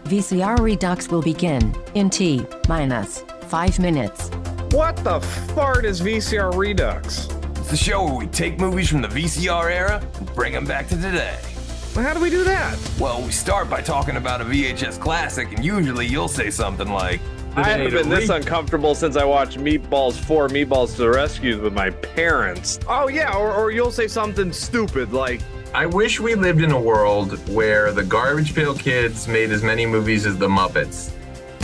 VCR Redux will begin in T-minus 5 minutes. What the fart is VCR Redux? It's the show where we take movies from the VCR era and bring them back to today. Well, how do we do that? Well, we start by talking about a VHS classic, and usually you'll say something like, I haven't been this uncomfortable since I watched Meatballs 4, Meatballs to the Rescue with my parents. Oh yeah, or you'll say something stupid like, I wish we lived in a world where the Garbage Pail Kids made as many movies as the Muppets.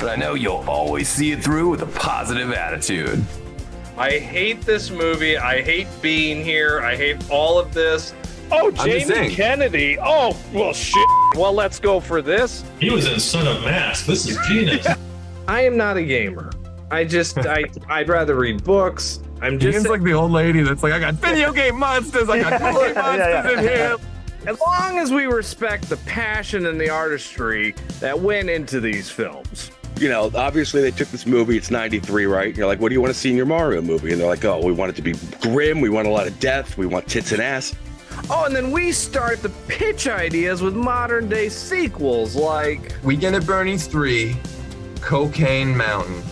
but I know you'll always see it through with a positive attitude. I hate this movie, I hate being here, I hate all of this. Oh, Jamie Kennedy. Oh, well, shit. Well, let's go for this. He was in Son of Mask. This is genius. I am not a gamer. I'd rather read books. I'm just He's like the old lady that's like, I got video game monsters, I got toy monsters in here. As long as we respect the passion and the artistry that went into these films. You know, obviously they took this movie, it's 93, right? And you're like, what do you want to see in your Mario movie? And they're like, oh, we want it to be grim, we want a lot of death, we want tits and ass. Oh, and then we start the pitch ideas with modern day sequels like Weekend at Bernie's 3, Cocaine Mountain.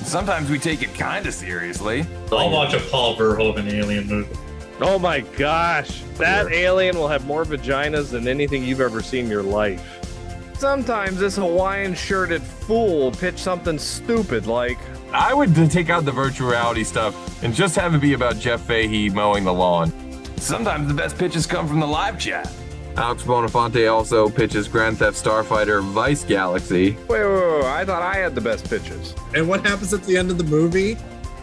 Sometimes we take it kind of seriously. I'll watch a Paul Verhoeven alien movie. oh my gosh, that alien will have more vaginas than anything you've ever seen in your life. Sometimes this Hawaiian shirted fool will pitch something stupid like, I would take out the virtual reality stuff and just have it be about Jeff Fahey mowing the lawn. Sometimes the best pitches come from the live chat. Alex Bonafonte also pitches Grand Theft Starfighter Vice Galaxy. wait, I thought I had the best pitches. And what happens at the end of the movie?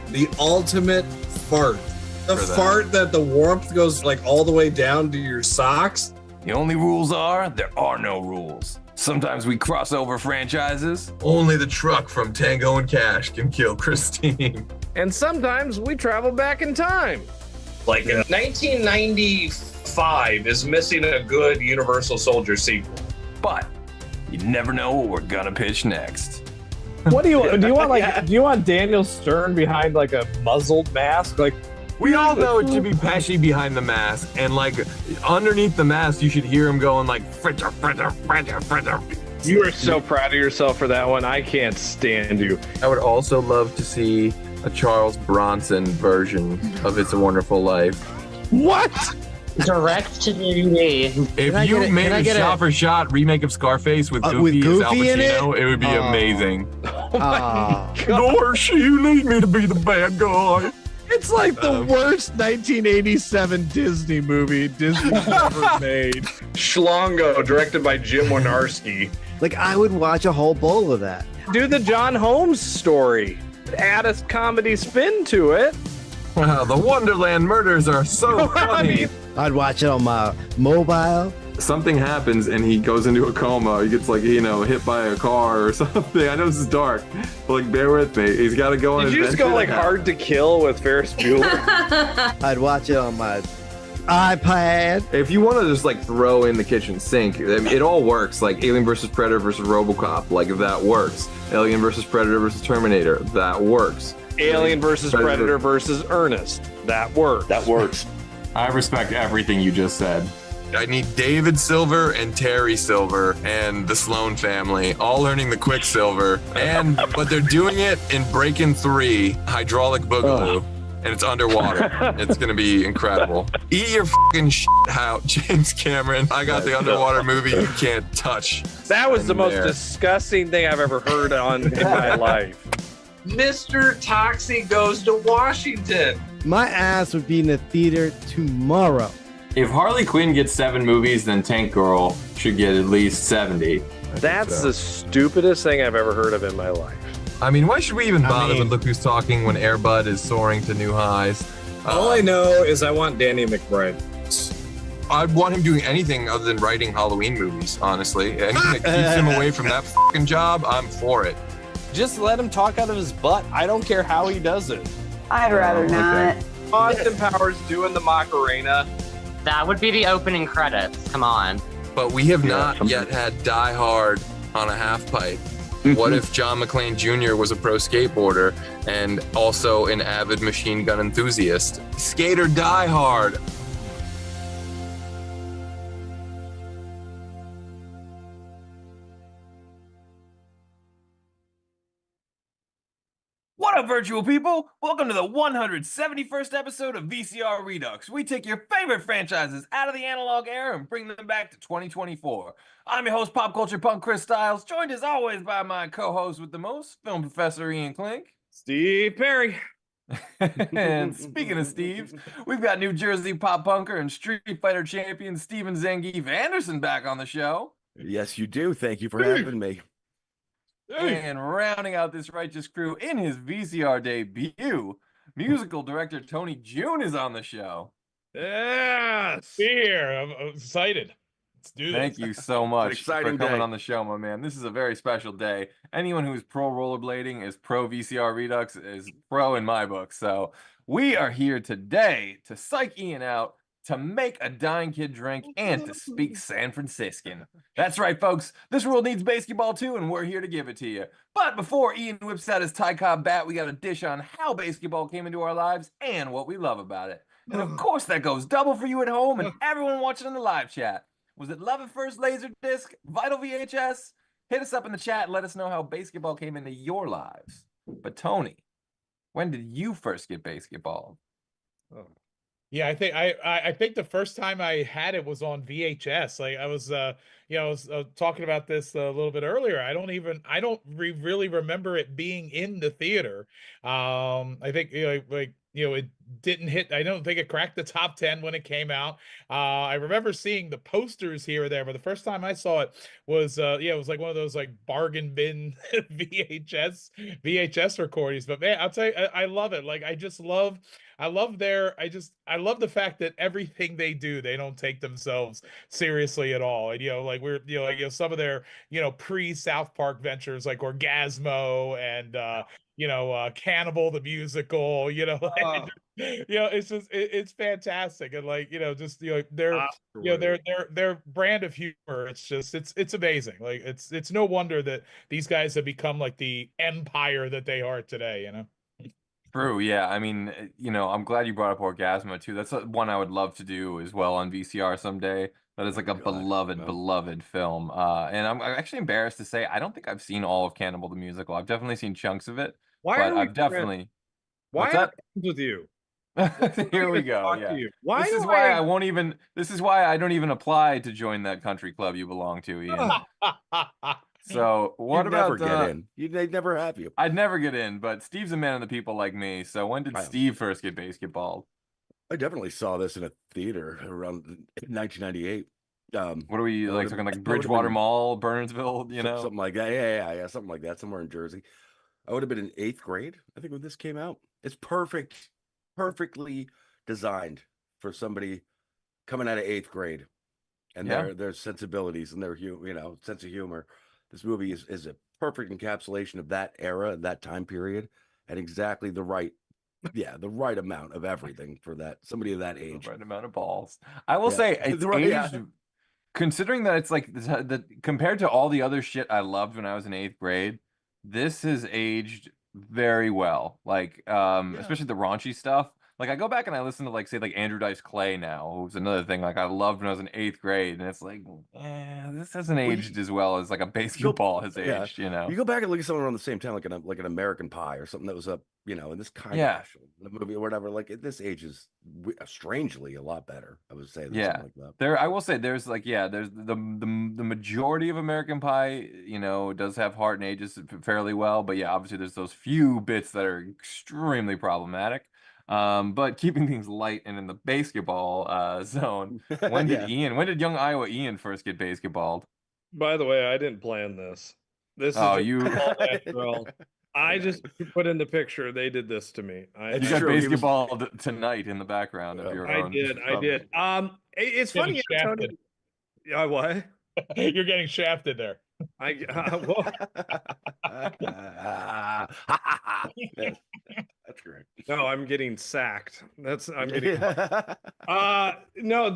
The ultimate fart. The fart that the warmth goes like all the way down to your socks. The only rules are, there are no rules. Sometimes we cross over franchises. Only the truck from Tango and Cash can kill Christine. And sometimes we travel back in time. Like 1995 is missing a good Universal Soldier sequel. But you never know what we're gonna pitch next. What do you want? Do you want Daniel Stern behind like a muzzled mask? Like, We all know it should be Pesci behind the mask, and like underneath the mask, you should hear him going like fritter, fritter, fritter, fritter. you are so proud of yourself for that one. I can't stand you. I would also love to see a Charles Bronson version of It's a Wonderful Life. What? Direct to DVD. If you made a shot-for-shot remake of Scarface with Goofy as Al Pacino, it would be amazing. Gosh, you need me to be the bad guy. It's like the worst 1987 Disney movie Disney's ever made. Schlongo, directed by Jim Wynorski. Like, I would watch a whole bowl of that. Do the John Holmes story. Add a comedy spin to it. Wow, the Wonderland murders are so funny. I'd watch it on my mobile. Something happens and he goes into a coma. He gets like, hit by a car or something. I know this is dark, but like, bear with me. He's got to go on. Did you just go like Hard to Kill with Ferris Bueller? I'd watch it on my iPad. If you want to just like throw in the kitchen sink, it all works. Like Alien versus Predator versus RoboCop, like that works. Alien versus Predator versus Terminator, that works. Alien versus Predator versus Ernest, that works. That works. I respect everything you just said. I need David Silver and Terry Silver and the Sloan family all learning the Quicksilver, but they're doing it in Breakin' 3 Hydraulic Boogaloo. And it's underwater. It's gonna be incredible. Eat your fucking shit out, James Cameron. I got the underwater movie you can't touch. That was the most disgusting thing I've ever heard in my life. Mr. Toxie Goes to Washington. My ass would be in the theater tomorrow. If Harley Quinn gets 7 movies, then Tank Girl should get at least 70. That's the stupidest thing I've ever heard of in my life. I mean, why should we even bother with Look Who's Talking when Air Bud is soaring to new highs? All I know is I want Danny McBride. I'd want him doing anything other than writing Halloween movies, honestly. Anything that keeps him away from that fucking job, I'm for it. Just let him talk out of his butt. I don't care how he does it. I'd rather not. Austin Powers doing the Macarena. That would be the opening credits. Come on. But we have not yet had Die Hard on a half pipe. What if John McClane Jr. was a pro skateboarder and also an avid machine gun enthusiast? Skate or Die Hard. What up, virtual people? Welcome to the 171st episode of VCR Redux. We take your favorite franchises out of the analog era and bring them back to 2024. I'm your host, pop culture punk Chris Stiles, joined as always by my co-host with the most, film professor Ian Klink. Steve Perry. And speaking of Steve's, we've got New Jersey pop punker and Street Fighter champion Steven Zangief Anderson back on the show. Yes, you do. Thank you for having me. And rounding out this righteous crew in his VCR debut, musical director Tony June is on the show. Yes. Here, I'm excited. Let's do this. Thank you so much for exciting coming day. on the show, my man. This is a very special day. Anyone who's pro rollerblading is pro VCR Redux is pro in my book. So we are here today to psych Ian out, to make a dying kid drink, and to speak San Franciscan. That's right, folks. This world needs basketball too, and we're here to give it to you. But before Ian whips out his Ty Cobb bat, we got a dish on how basketball came into our lives and what we love about it. And of course, that goes double for you at home and everyone watching in the live chat. Was it Love at First Laserdisc, Vital VHS? Hit us up in the chat and let us know how basketball came into your lives. But Tony, when did you first get basketball? Yeah, I think the first time I had it was on VHS. Like I was talking about this a little bit earlier. I don't really remember it being in the theater. I think it didn't hit. I don't think it cracked the top 10 when it came out. I remember seeing the posters here or there, but the first time I saw it was it was like one of those like bargain bin VHS recordings. But man, I'll tell you, I love it. Like I love the fact that everything they do, they don't take themselves seriously at all. And some of their pre South Park ventures like Orgasmo and Cannibal the musical, it's just it's fantastic. And their brand of humor, it's amazing. Like it's no wonder that these guys have become like the empire that they are today, True, yeah. I mean, I'm glad you brought up Orgasmo too. That's one I would love to do as well on VCR someday. That is like a beloved film. And I'm actually embarrassed to say I don't think I've seen all of Cannibal the Musical. I've definitely seen chunks of it. Why but are we I've definitely. Why What's are that? with you? Here we go. Talk Yeah. to you. Why This do is why I won't even. This is why I don't even apply to join that country club you belong to, Ian. So what You'd about never get in? They'd never have you. I'd never get in, but Steve's a man of the people like me. So when did Steve first get basketball? I definitely saw this in a theater around 1998. What are we like talking like Bridgewater Mall, Burnsville, something like that. Yeah, something like that, somewhere in Jersey. I would have been in 8th grade, I think, when this came out. It's perfectly designed for somebody coming out of 8th grade, and their sensibilities and their sense of humor. This movie is a perfect encapsulation of that era, that time period, and exactly the right amount of everything for somebody of that age. The right amount of balls. I will say it's aged, considering that it's like compared to all the other shit I loved when I was in 8th grade, this has aged very well. Like, especially the raunchy stuff. Like I go back and I listen to like Andrew Dice Clay now, who's another thing like I loved when I was in 8th grade, and it's like, this hasn't aged as well as like a basketball has aged. You go back and look at someone around the same time, like an American Pie or something that was in this kind of movie or whatever. Like this ages strangely a lot better, I would say. Than something like that. I will say there's there's the majority of American Pie, does have heart and ages fairly well, but obviously there's those few bits that are extremely problematic. But keeping things light and in the basketball zone, when did young Iowa Ian first get basketballed? By the way, I didn't plan this. This is I just put in the picture. They did this to me. You got basketballed tonight in the background of your own. I did. It's funny. Tony, what? You're getting shafted there. That's correct. No, I'm getting sacked. I'm getting. No,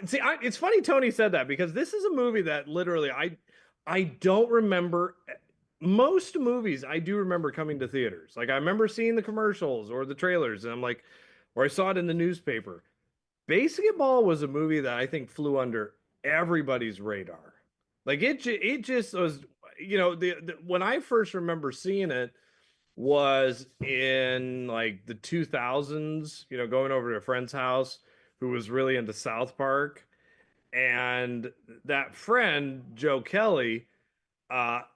it's funny Tony said that because this is a movie that literally I don't remember. Most movies I do remember coming to theaters. Like I remember seeing the commercials or the trailers, and I'm like, or I saw it in the newspaper. Basketball was a movie that I think flew under everybody's radar. Like it just was, when I first remember seeing it, was in like the 2000s, going over to a friend's house who was really into South Park. And that friend, Joe Kelly,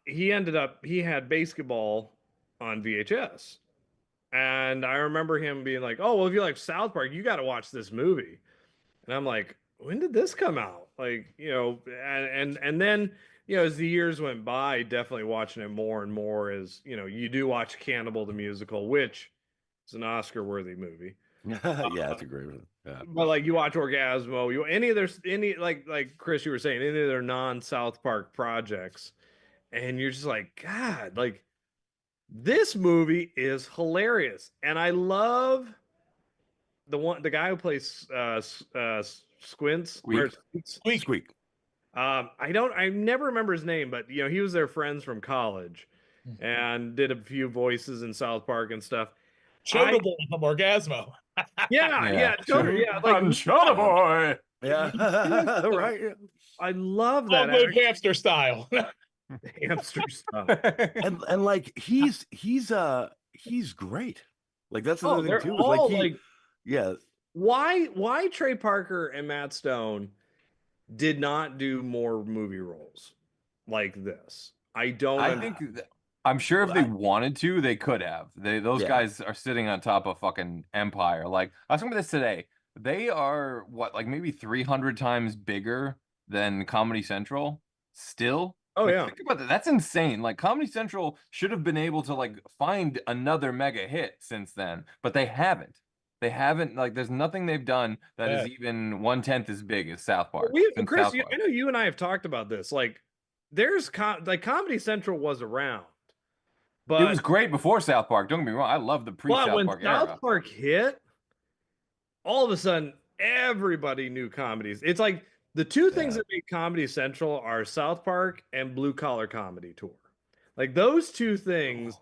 he had Baseketball on VHS. And I remember him being like, "Oh, well, if you like South Park, you got to watch this movie." And I'm like, "When did this come out?" Like, and then, as the years went by, definitely watching it more and more as, you do watch Cannibal the Musical, which is an Oscar-worthy movie. Yeah, that's a great one. Yeah. But like you watch Orgasmo, like Chris, you were saying, any of their non-South Park projects, and you're just like, God, like this movie is hilarious. And I love the guy who plays Squints. Squeak. I never remember his name, but he was their friends from college and did a few voices in South Park and stuff. Choda Boy from Orgasmo. Yeah, totally. Yeah, like Choda Boy. Yeah, right. Yeah. I love All that. good hamster style. Hamster stuff. And like he's great. Like that's the other they're thing too. all, Is like yeah. Why Trey Parker and Matt Stone did not do more movie roles like this? I think I'm sure if they wanted to, they could have. Those guys are sitting on top of fucking Empire. Like I was talking about this today. They are what, like maybe 300 times bigger than Comedy Central still. Oh, like, yeah. Think about that. That's insane. Like Comedy Central should have been able to like find another mega hit since then, but they haven't. They haven't. Like, there's nothing they've done that is even 1/10 as big as South Park. Chris, I know you and I have talked about this. Like, there's like Comedy Central was around, but it was great before South Park. Don't get me wrong. I love the pre-South Park era. South Park hit, all of a sudden everybody knew comedies. It's like the two things that make Comedy Central are South Park and Blue Collar Comedy Tour. Like those two things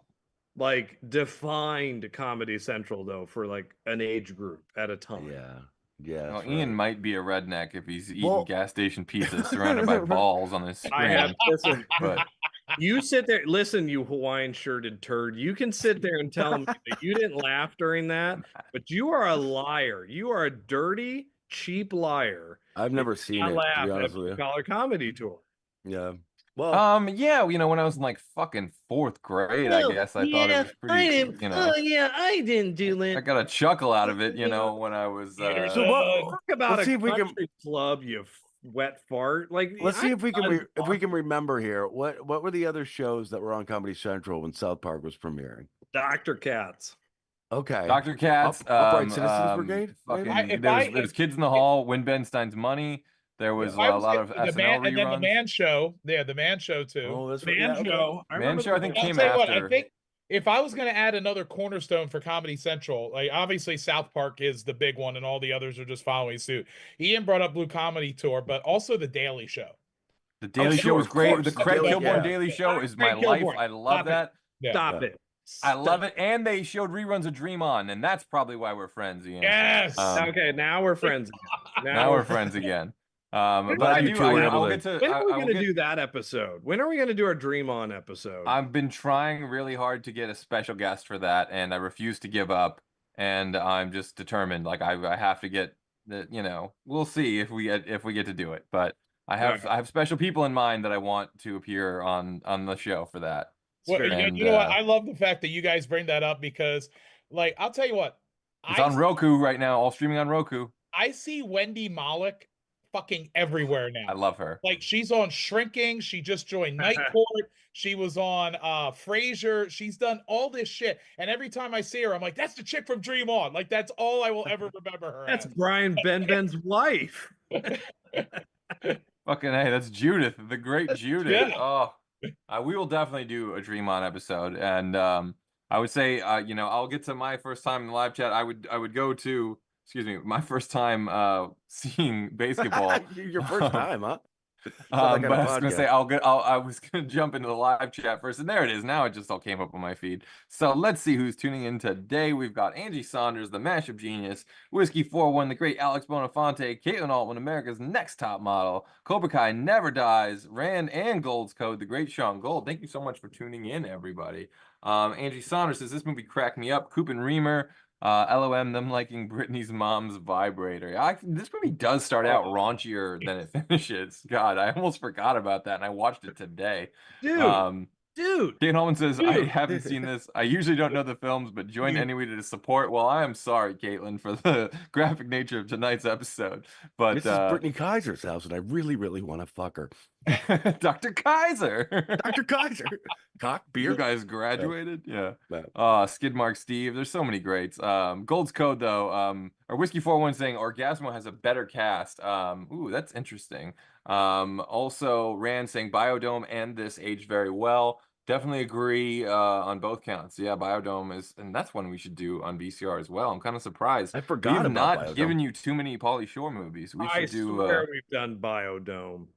like defined Comedy Central though for like an age group at a time. Yeah. Well, Ian might be a redneck if he's eating gas station pizza surrounded by balls on his screen. But you sit there, listen, you Hawaiian shirted turd. You can sit there and tell me that you didn't laugh during that, but you are a liar. You are a dirty, cheap liar. I've never seen it, to be honest with you. Collar Comedy Tour. Yeah. Well, yeah, when I was in like fucking 4th grade, I guess I thought it was pretty. I didn't do it. I got a chuckle out of it, when I was. Talk about a country club, you wet fart. Like, let's see if we can remember here. What were the other shows that were on Comedy Central when South Park was premiering? Dr. Katz. Okay. Dr. Katz. Upright Citizens Brigade. There was Kids in the Hall. Win Ben Stein's Money. There was a lot of SNL reruns. And then the Man Show. Yeah, the Man Show too. Oh, that's Man Show. Man Show, I think, came after. What, I think if I was going to add another cornerstone for Comedy Central, like obviously South Park is the big one, and all the others are just following suit. Ian brought up Blue Comedy Tour, but also the Daily Show. The Daily Show was great. The Craig Kilborn Daily Show is my life. I love that. Stop it. I love it. And they showed reruns of Dream On, and that's probably why we're friends, Ian. Yes. Okay, now we're friends again. Now we're friends again. But I'll get to. When are we going to do that episode? When are we going to do our Dream On episode? I've been trying really hard to get a special guest for that, and I refuse to give up. And I'm just determined. Like I have to get the. We'll see if we get to do it. But I have special people in mind that I want to appear on the show for that. Well, you know what? I love the fact that you guys bring that up because, like, I'll tell you what. It's on Roku right now, all streaming on Roku. I see Wendy Malick fucking everywhere now. I love her. Like, she's on Shrinking. She just joined Night Court. She was on Frasier. She's done all this shit. And every time I see her, I'm like, that's the chick from Dream On. Like, that's all I will ever remember her That's as. Brian Benben's wife. Fucking hey, that's Judith, the great Judith. Yeah. Oh, we will definitely do a Dream On episode. And I would say, I'll get to my first time in the live chat. I would go to, my first time seeing Baseketball. Your first time, huh? But I was gonna say I was gonna jump into the live chat first, and there it is. Now it just all came up on my feed. So let's see who's tuning in today. We've got Angie Saunders, the mashup genius, Whiskey 41, the great Alex Bonafonte, Caitlin Altman, America's Next Top Model, Cobra Kai Never Dies, Rand and Gold's Code, the great Sean Gold. Thank you so much for tuning in, everybody. Angie Saunders says this movie cracked me up. Coop and Reamer, LOM, them liking Britney's mom's vibrator. This movie does start out raunchier than it finishes. God, I almost forgot about that, and I watched it today. Dude. Kate Holman says, I haven't seen this. I usually don't know the films, but joined anyway to support. Well, I am sorry, Caitlin, for the graphic nature of tonight's episode. But this is Brittany Kaiser's house, and I really, really want to fuck her. Dr. Kaiser. Dr. Kaiser. Cock, beer. You guys graduated? Yeah. No. Skidmark Steve. There's so many greats. Gold's Code, though. Or Whiskey 41 saying Orgasmo has a better cast. Ooh, that's interesting. Also, Rand saying Biodome and this aged very well. Definitely agree on both counts. Yeah, Biodome is, and that's one we should do on VCR as well. I'm kind of surprised. I forgot We've about not Biodome. given you too many Pauly Shore movies. We should I do. swear we've done Biodome.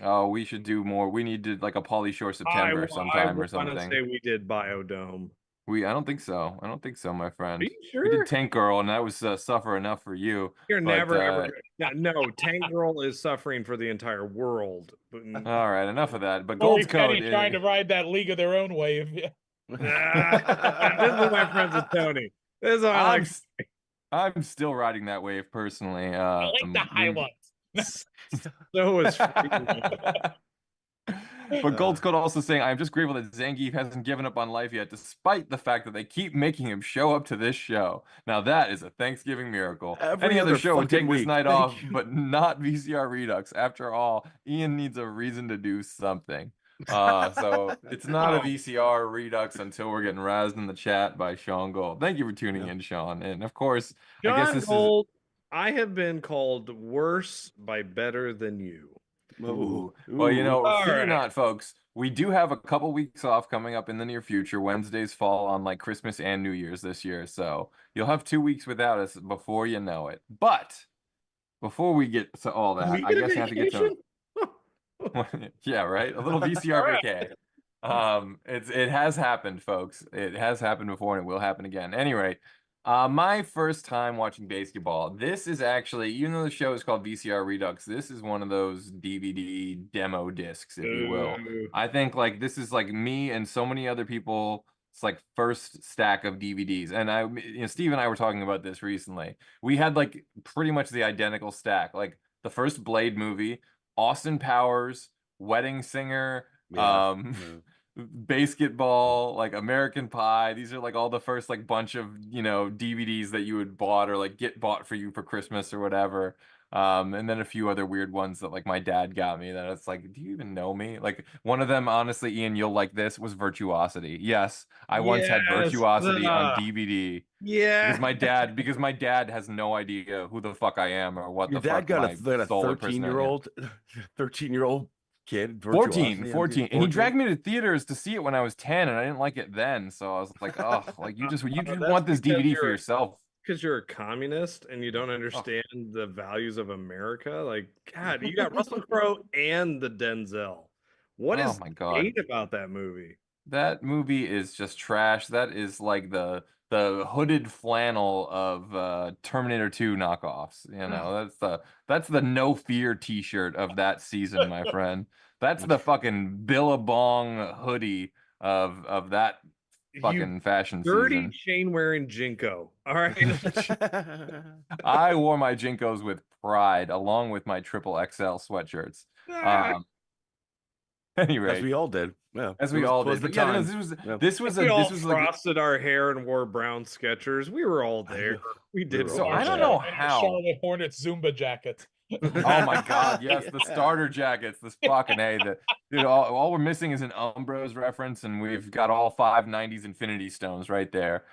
Oh, we should do more. We need to like a Pauly Shore September sometime or I something. want to say we did Biodome. I don't think so. I don't think so, my friend. Are you sure? We did Tank Girl, and that was suffer enough for you. You're but, never ever. No, Tank Girl is suffering for the entire world. All right, enough of that. But Corey Gold's Code Petty trying to ride that League of Their Own wave. Yeah. This is my friends with Tony. This is what I like. I'm still riding that wave personally. I like the high ones. So is But Gold's Code also saying, I'm just grateful that Zangief hasn't given up on life yet, despite the fact that they keep making him show up to this show. Now that is a Thanksgiving miracle. Any other show would take this night off, but not VCR Redux. After all, Ian needs a reason to do something. So it's not a VCR Redux until we're getting razzed in the chat by Sean Gold. Thank you for tuning in, Sean. And of course, I guess this Gold, I have been called worse by better than you. Ooh. Well, fear or not, folks, we do have a couple weeks off coming up in the near future. Wednesdays fall on like Christmas and New Year's this year, so you'll have 2 weeks without us before you know it. But before we get to all that, I guess I have to get to yeah, right, a little VCR vacay. It has happened, folks. It has happened before, and it will happen again. Anyway. My first time watching Baseketball. This is actually, even though the show is called VCR Redux, this is one of those DVD demo discs, if you will. I think like this is like me and so many other people. It's like first stack of DVDs, and Steve and I were talking about this recently. We had like pretty much the identical stack, like the first Blade movie, Austin Powers, Wedding Singer, Baseketball, like American Pie. These are like all the first like bunch of DVDs that you would bought or like get bought for you for Christmas or whatever. And then a few other weird ones that like my dad got me that it's like, do you even know me? Like one of them, honestly, Ian, you'll like this, was Virtuosity. Yes, I once had Virtuosity on DVD. Yeah, because my dad has no idea who the fuck I am or what Your the fuck dad got my a 13-year-old kid, 14, and he dragged me to theaters to see it when I was 10, and I didn't like it then, so I was like, oh, like you just want this DVD for yourself because you're a communist and you don't understand the values of America. Like, God, you got Russell Crowe and the Denzel. What is great about that movie? That movie is just trash. That is like the hooded flannel of Terminator 2 knockoffs. That's the No Fear t-shirt of that season, my friend. That's the fucking Billabong hoodie of that fucking fashion dirty season. chain wearing Jinko. All right. I wore my Jinkos with pride, along with my XXL sweatshirts. Anyway, as we all did. Yeah, as we all did. But yeah, this was frosted our hair and wore brown Skechers. We were all there. We did. So I don't know how. Charlotte Hornets Zumba jacket. Oh my God! Yes, the starter jackets. This fucking all we're missing is an Umbros reference, and we've got all 5 90s Infinity Stones right there.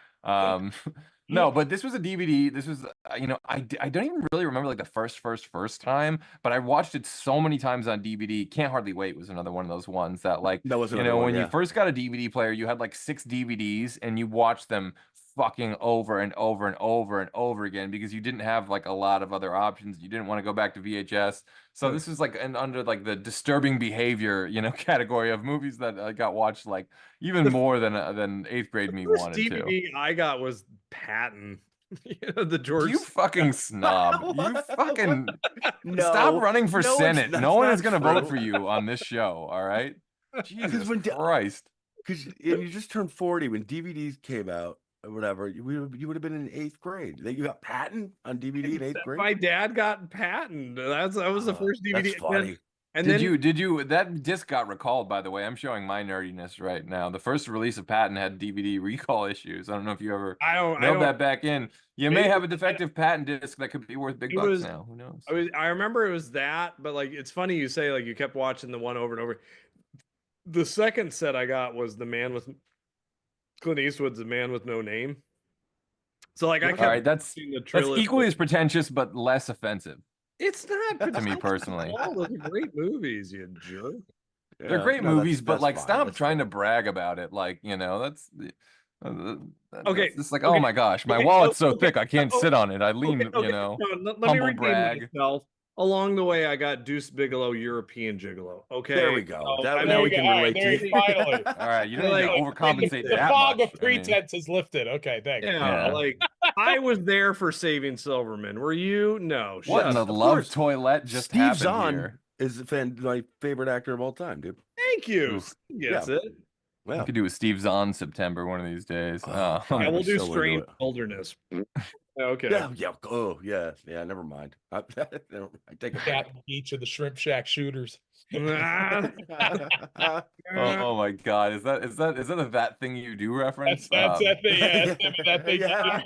No, but this was a DVD. This was, I don't even really remember like the first time, but I watched it so many times on DVD. Can't Hardly Wait was another one of those ones that like, when you first got a DVD player, you had like 6 DVDs and you watched them fucking over and over and over and over again because you didn't have like a lot of other options. You didn't want to go back to VHS. So this was like under like the disturbing behavior, category of movies that I got watched like even more than 8th grade me wanted to. The DVD I got was Patton. The George. You fucking snob. You fucking stop running for Senate. No one is going to vote for you on this show. All right. Jesus Christ. because you just turned 40 when DVDs came out or whatever. You would have been in 8th grade. Then you got Patton on DVD in 8th grade. My dad got Patton. That was the first DVD. That's funny. And did then you that disc got recalled, by the way? I'm showing my nerdiness right now. The first release of Patton had DVD recall issues. I don't know if you ever mailed that back in. You may have a defective Patton disc that could be worth big bucks now. Who knows? I remember it was that, but like it's funny you say like you kept watching the one over and over. The second set I got was the Man with Clint Eastwood's The Man with No Name. So like I kept that's equally as pretentious but less offensive. It's not to me personally. All those are great movies, you jerk. They're great movies, but like stop trying to brag about it. Like, you know, that's okay. It's like, oh my gosh, my wallet's so thick I can't sit on it. I lean, you know, let me humble redeem brag. myself. Along the way, I got Deuce Bigelow, European Gigolo. Okay, there we go. Oh, Now we can relate to you. Finally. All right, you don't need to overcompensate the that fog much. of pretense is lifted. Okay, thanks. Yeah, like I was there for Saving Silverman. Were you? No. What in the love toilet just Steve happened Zahn here? is my favorite actor of all time, dude. Thank you. Yes, it. Well, we could do a Steve Zahn September one of these days. Yeah, we'll do Strange Wilderness. Okay. Yeah. Oh, yeah. Never mind. I take a Cat Beach of the Shrimp Shack shooters. Oh my God! Is that a That Thing You Do reference? That's that thing. Yeah, that thing. Yeah.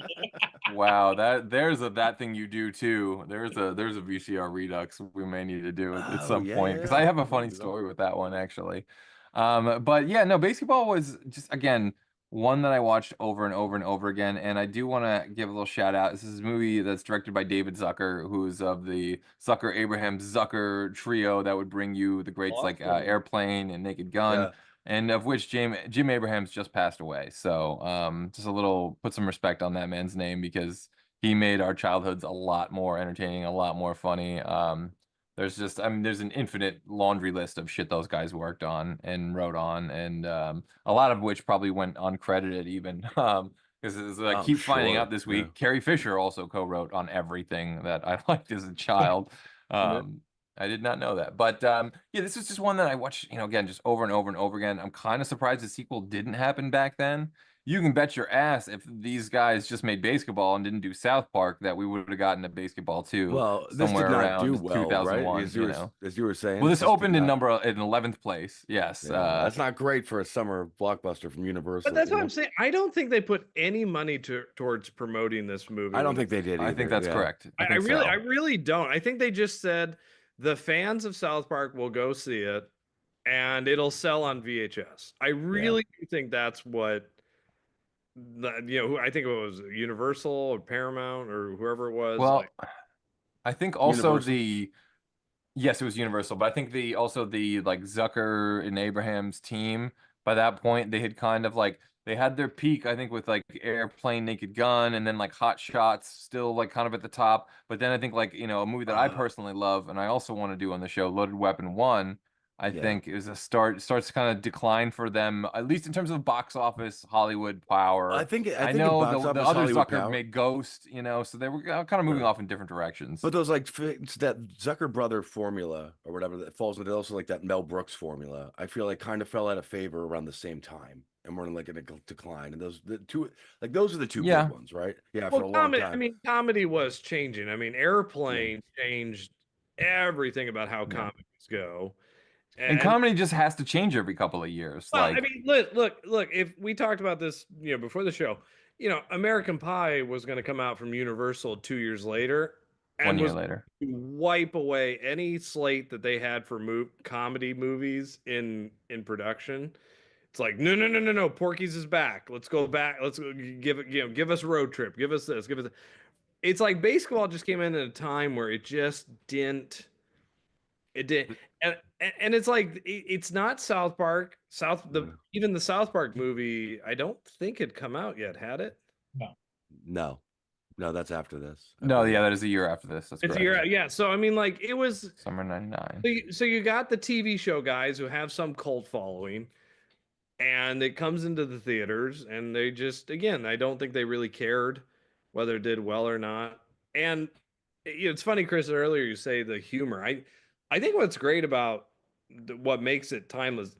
Wow, there's a That Thing You Do too. There's a VCR Redux we may need to do at some point because I have a funny story with that one actually. But yeah, no, Basketball was just again one that I watched over and over and over again, and I do want to give a little shout out. This is a movie that's directed by David Zucker, who's of the Zucker Abraham Zucker trio that would bring you the greats like Airplane and Naked Gun, and of which Jim Abrahams just passed away. So just a little put some respect on that man's name because he made our childhoods a lot more entertaining, a lot more funny. There's just, I mean, there's an infinite laundry list of shit those guys worked on and wrote on, and a lot of which probably went uncredited even. Because I keep finding out this week, Carrie Fisher also co-wrote on everything that I liked as a child. I did not know that, but yeah, this is just one that I watched, you know, again, just over and over and over again. I'm kind of surprised the sequel didn't happen back then. You can bet your ass if these guys just made Basketball and didn't do South Park that we would have gotten a Basketball too. Well, this did not do well, 2001, right? As you were saying. Well, this opened in 11th place. Yes, that's not great for a summer blockbuster from Universal. But that's what I'm saying. I don't think they put any money towards promoting this movie. I don't think they did either. I think that's correct. I really don't. I think they just said the fans of South Park will go see it, and it'll sell on VHS. I really do think that's what. I think it was Universal or Paramount or whoever it was. Well, I think also yes, it was Universal, but I think the like Zucker and Abraham's team by that point they had kind of like they had their peak, I think, with like Airplane, Naked Gun, and then like Hot Shots still like kind of at the top. But then I think like a movie that I personally love and I also want to do on the show, Loaded Weapon 1. I think is starts to kind of decline for them, at least in terms of box office, Hollywood power. I know the other Zucker made Ghost, so they were kind of moving off in different directions. But those like that Zucker brother formula or whatever that falls into also like that Mel Brooks formula, I feel like kind of fell out of favor around the same time. And we're in like in a decline, and those are the two big ones, right? Yeah, for a long time. I mean, comedy was changing. I mean, Airplane changed everything about how comedies go. And comedy just has to change every couple of years. Well, I mean, look. If we talked about this, before the show, American Pie was going to come out from Universal 2 years later, and 1 year later, wipe away any slate that they had for comedy movies in production. It's like no. Porky's is back. Let's go back. Let's give it. Give us Road Trip. Give us this. Give us. It's like Basketball just came in at a time where it just didn't. It did, and it's like it's not South Park. Even the South Park movie, I don't think had come out yet, had it? No, that's after this. That is a year after this. That's it's a year, yeah. So I mean, like it was summer '99. So you got the TV show guys who have some cult following, and it comes into the theaters, and they just I don't think they really cared whether it did well or not. And it's funny, Chris. Earlier you say the humor. I think what's great about what makes it timeless.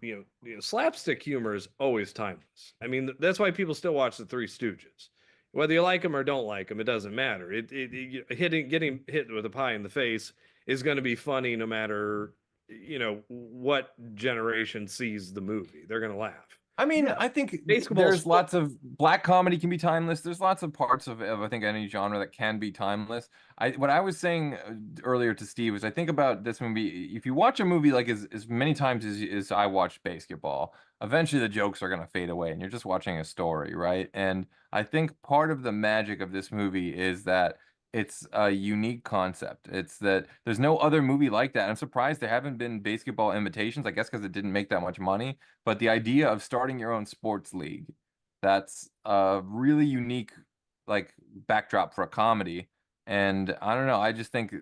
Slapstick humor is always timeless. I mean, that's why people still watch the Three Stooges. Whether you like them or don't like them, it doesn't matter. Getting hit with a pie in the face is going to be funny no matter what generation sees the movie. They're going to laugh. I mean, I think Basketball's there's lots of black comedy can be timeless. There's lots of parts of I think any genre that can be timeless. What I was saying earlier to Steve is I think about this movie. If you watch a movie like as many times as I watched Basketball, eventually the jokes are gonna fade away, and you're just watching a story, right? And I think part of the magic of this movie is that it's a unique concept. It's that there's no other movie like that. I'm surprised there haven't been basketball imitations, I guess because it didn't make that much money. But the idea of starting your own sports league, that's a really unique like backdrop for a comedy. And I don't know, I just think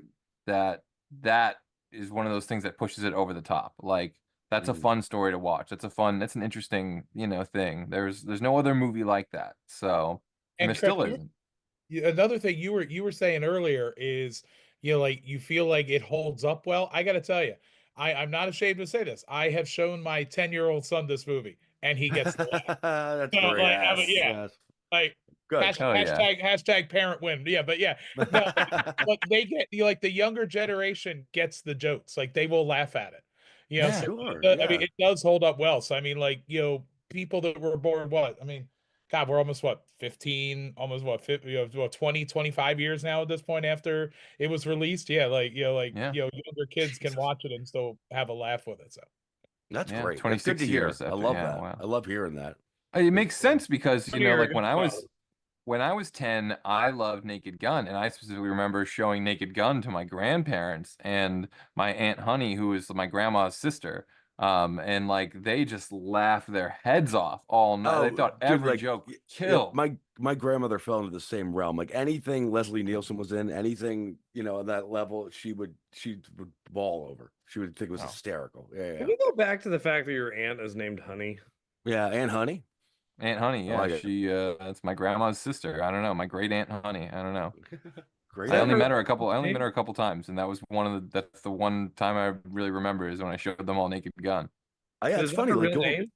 that that is one of those things that pushes it over the top. Like that's a fun story to watch. That's an interesting, thing. There's no other movie like that. So and there still isn't. Another thing you were saying earlier is, like you feel like it holds up well. I got to tell you, I'm not ashamed to say this. I have shown my 10-year-old son this movie, and he gets the laugh. That's So, great. like, I mean, yeah, like Good. hashtag parent win. Yeah, but yeah, no, but they get like the younger generation gets the jokes. Like they will laugh at it. Yeah, so sure, I mean, it does hold up well. So I mean, like people that were born God, we're almost 15, almost 20, 25 years now at this point after it was released. Yeah, younger kids can watch it and still have a laugh with it. So that's great. 26 That's good to hear. years. I love that. Wow. I love hearing that. It makes sense because like Years. when I was 10, I loved Naked Gun, and I specifically remember showing Naked Gun to my grandparents and my Aunt Honey, who is my grandma's sister. And like they just laughed their heads off all night. They thought every joke killed. My grandmother fell into the same realm. Like anything Leslie Nielsen was in, anything on that level, she would bawl over. She would think it was hysterical. Yeah. Can we go back to the fact that your aunt is named Honey? Yeah, Aunt Honey. Aunt Honey, yeah, like she that's my grandma's sister. I don't know, my great Aunt Honey. I don't know. Great. I only met her a couple times, and that was that's the one time I really remember is when I showed them all Naked Gun. Oh, yeah, it's funny. Her Like, real name?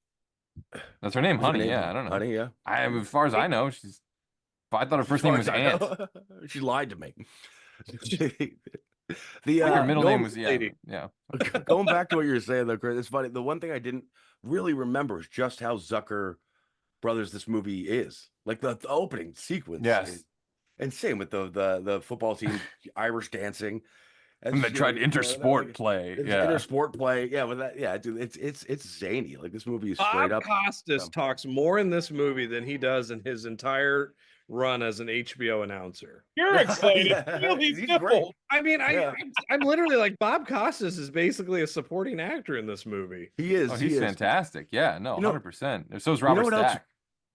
That's her name, What's her Honey. name? Yeah, I don't know. Honey, yeah. As far as I know, I thought her first name was Aunt. She lied to me. Her middle name was lady. yeah. Going back to what you're saying though, Chris, it's funny. The one thing I didn't really remember is just how Zucker Brothers this movie is. Like the opening sequence. Yes. And same with the football team, Irish dancing. And they tried intersport play. Yeah. Intersport play. Yeah, with that, yeah, dude, it's zany. Like this movie is straight up. Costas talks more in this movie than he does in his entire run as an HBO announcer. You're excited. He's great. I mean, I'm literally like Bob Costas is basically a supporting actor in this movie. He is. He's fantastic. Yeah, no, 100%. So is Robert Stack.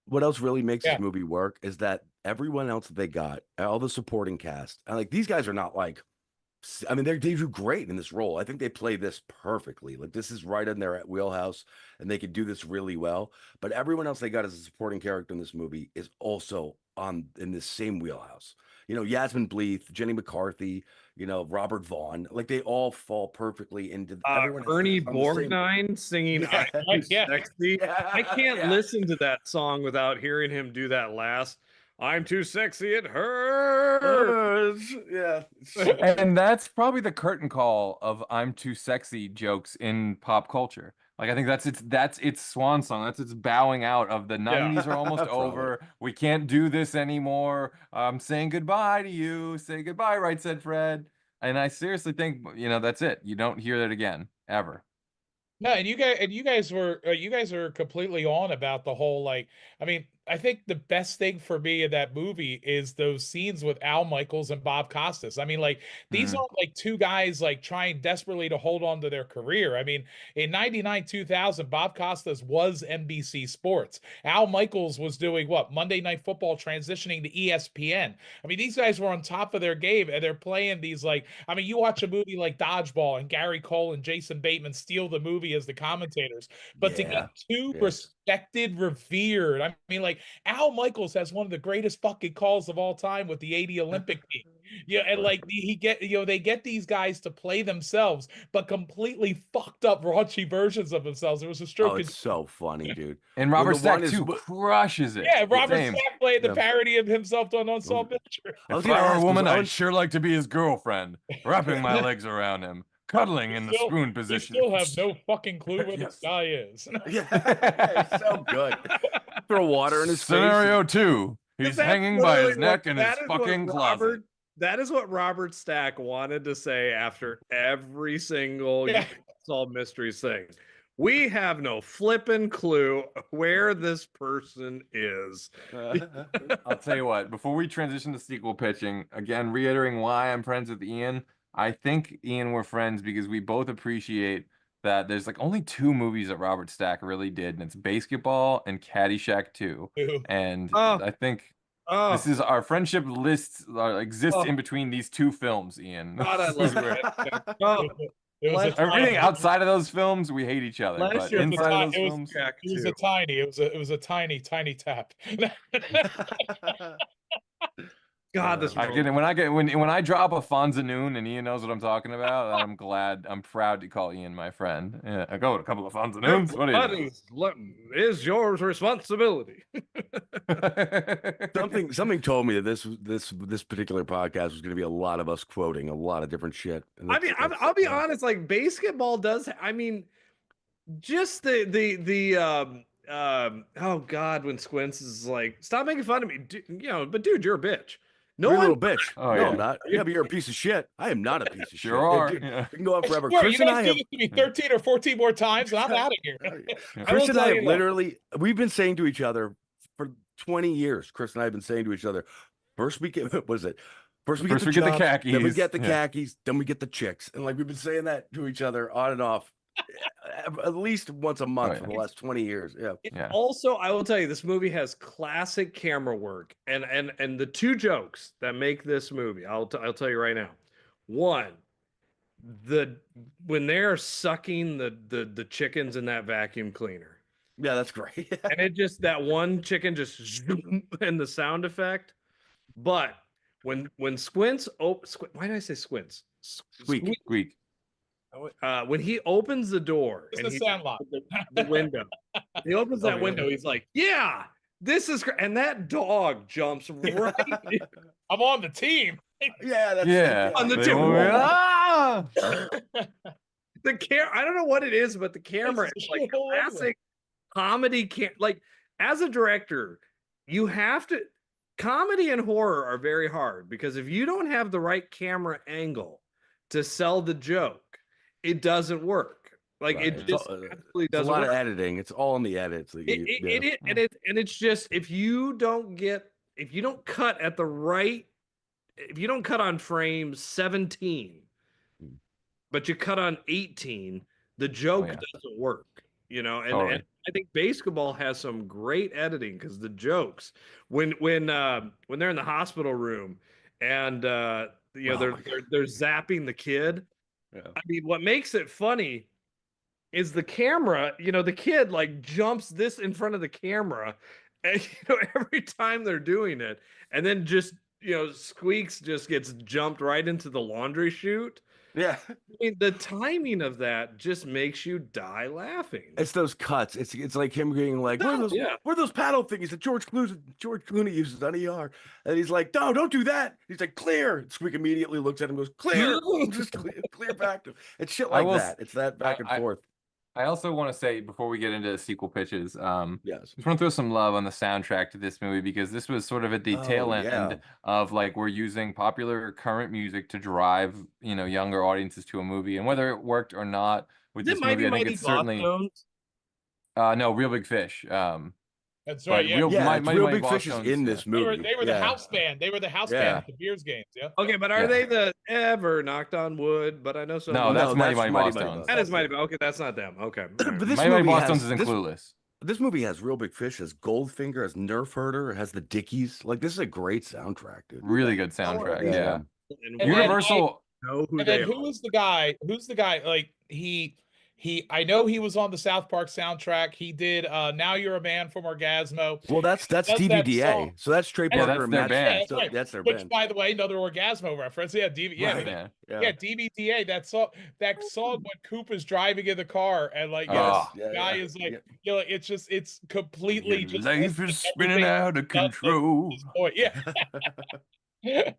What else really makes this movie work is that everyone else that they got, all the supporting cast, and like these guys are not like, I mean, they do great in this role. I think they play this perfectly. Like this is right in their wheelhouse, and they could do this really well. But everyone else they got as a supporting character in this movie is also in this same wheelhouse. Yasmin Bleeth, Jenny McCarthy, Robert Vaughn, like they all fall perfectly into Ernie Borgnine singing I'm Too Sexy. I can't listen to that song without hearing him do that last I'm too sexy, it hurts. Yeah. And that's probably the curtain call of I'm too sexy jokes in pop culture. Like I think that's its swan song. That's its bowing out of the 90s are almost over. We can't do this anymore. I'm saying goodbye to you. Say goodbye, right, said Fred. And I seriously think, that's it. You don't hear that again ever. No, and you guys are completely on about the whole I think the best thing for me in that movie is those scenes with Al Michaels and Bob Costas. I mean, these aren't like two guys trying desperately to hold on to their career. I mean, in 99, 2000, Bob Costas was NBC Sports. Al Michaels was doing Monday Night Football, transitioning to ESPN. I mean, these guys were on top of their game, and they're playing these you watch a movie like Dodgeball, and Gary Cole and Jason Bateman steal the movie as the commentators. But to get two respected, revered. I mean, like Al Michaels has one of the greatest fucking calls of all time with the '80 Olympic team. Yeah, and like they get these guys to play themselves, but completely fucked up, raunchy versions of themselves. It was a stroke. Oh, it's so funny, dude. And When Robert the one Stack too is- crushes it. Yeah, Robert Same. Stack played the Yeah. parody of himself on Unsolved Mystery. I was If I gonna were a ask, woman, was- I'd sure like to be his girlfriend, wrapping my legs around him, cuddling in the Still- spoon You position. still have no fucking clue where Yes. this guy is. Yeah, it's so good. Throw water in his Scenario face. 2. He's That's hanging by his literally neck what- in his that is what fucking closet. That is what Robert Stack wanted to say after every single Yeah. Solved Mysteries thing. We have no flippin' clue where this person is. I'll tell you what, before we transition to sequel pitching, again, reiterating why I'm friends with Ian, I think Ian, we're friends because we both appreciate that there's like only 2 movies that Robert Stack really did, and it's Baseketball and Caddyshack 2. Ew. And Oh. I think Oh, this is our friendship lists exists Oh. in between these 2 films, Ian. God, I This love is where- it. Oh, It was a Everything tiny- outside of those films, we hate each other. Last But year, inside of those it was- films, Jack It was too. a tiny. It was a tiny, tiny tap. God, this I get it. When I drop a Fonzanoon and Ian knows what I'm talking about, I'm proud to call Ian my friend. Yeah, I go a couple of Fonzanoons. What That do you is your responsibility. Something told me that this particular podcast was going to be a lot of us quoting a lot of different shit. And I mean, that's- I'll be yeah. honest. Like Baseketball does. I mean, just the oh God, when Squints is like, stop making fun of me, but dude, you're a bitch. No You're a one. little bitch. Oh, no, yeah. I'm not. Yeah, but you're a piece of shit. I am not a piece of shit. Sure are. Dude, Yeah. We can go on forever. Swear, Chris you and guys I do have this to me 13 or 14 more times, and I'm out of here. Chris and I tell have you literally we've been saying to each other for 20 years. Chris and I have been saying to each other, first we get what was it? First we get the khakis. jobs, then we get the Yeah. khakis, then we get the chicks. And like we've been saying that to each other on and off at least once a month yeah. for the last 20 years. Yeah. Yeah. Also, I will tell you, this movie has classic camera work, and the 2 jokes that make this movie, I'll tell you right now. One, when they're sucking the chickens in that vacuum cleaner, Yeah, that's great. and it just that one chicken just zoom, and the sound effect. But when Squints, why did I say Squints? Squeak. Greek. When he opens the door It's and the he Sandlot. the window, he opens that Oh, yeah. window. He's like, "Yeah, this is great," and that dog jumps right I'm on the team. Yeah, that's Yeah. on the They tip. won't- Ah! The I don't know what it is, but the camera It's is like all over. classic comedy. Like as a director, you have to. Comedy and horror are very hard because if you don't have the right camera angle to sell the joke, it doesn't work. Like Right. it just It's absolutely a doesn't lot work. of editing. It's all in the edits. That you, yeah. And it's just if you don't cut at the right, if you don't cut on frame 17, but you cut on 18, the joke yeah. doesn't work. And Totally. I think Baseketball has some great editing because the jokes when they're in the hospital room and Oh they're zapping the kid. Yeah. I mean, what makes it funny is the camera. The kid like jumps this in front of the camera, and every time they're doing it, and then just Squeaks just gets jumped right into the laundry chute. Yeah. I mean, the timing of that just makes you die laughing. It's those cuts. It's like him being like, where are those paddle thingies that George Clooney uses on ER? And he's like, no, don't do that. He's like, clear. Squeak immediately looks at him and goes, clear. Just clear back to him. It's shit I like will that. It's that back and forth. I also want to say before we get into sequel pitches, Yes. just want to throw some love on the soundtrack to this movie because this was sort of at the tail end yeah. of like we're using popular current music to drive younger audiences to a movie, and whether it worked or not with this movie, I think it's certainly no Real Big Fish. That's But right. Yeah. Real- Yeah, My- it's My Real Mighty Big Fish is Bosstones, in yeah. this movie. They were the Yeah. house band. They were the house Yeah. band at the Beers games. Yeah. Okay, but are Yeah. they the ever knocked on wood? But I know some. No, that's Mighty Mighty Mighty Bosstones. that is Mighty. Okay, that's not them. Okay. all right. But this Mighty Mighty movie Bosstones has, is in this, Clueless. this movie has Real Big Fish, has Goldfinger, has Nerf Herder, has the Dickies. Like, this is a great soundtrack, dude. Really good soundtrack. Yeah. Yeah. And And we then Universal. know who And they then are. who's the guy? Like he I know he was on the South Park soundtrack. He did Now You're a Man from Orgasmo. Well, that's Does that TVDA. song. So that's Trey Yeah, Parker that's and their Matt. band. So Right. that's their Which, band. by the way, another Orgasmo reference. Yeah, Right. yeah, DVDA. That song when Coop is driving in the car and like, Yes, the guy is like, it's completely Your just life is spinning everything out of done to control. this point. Yeah.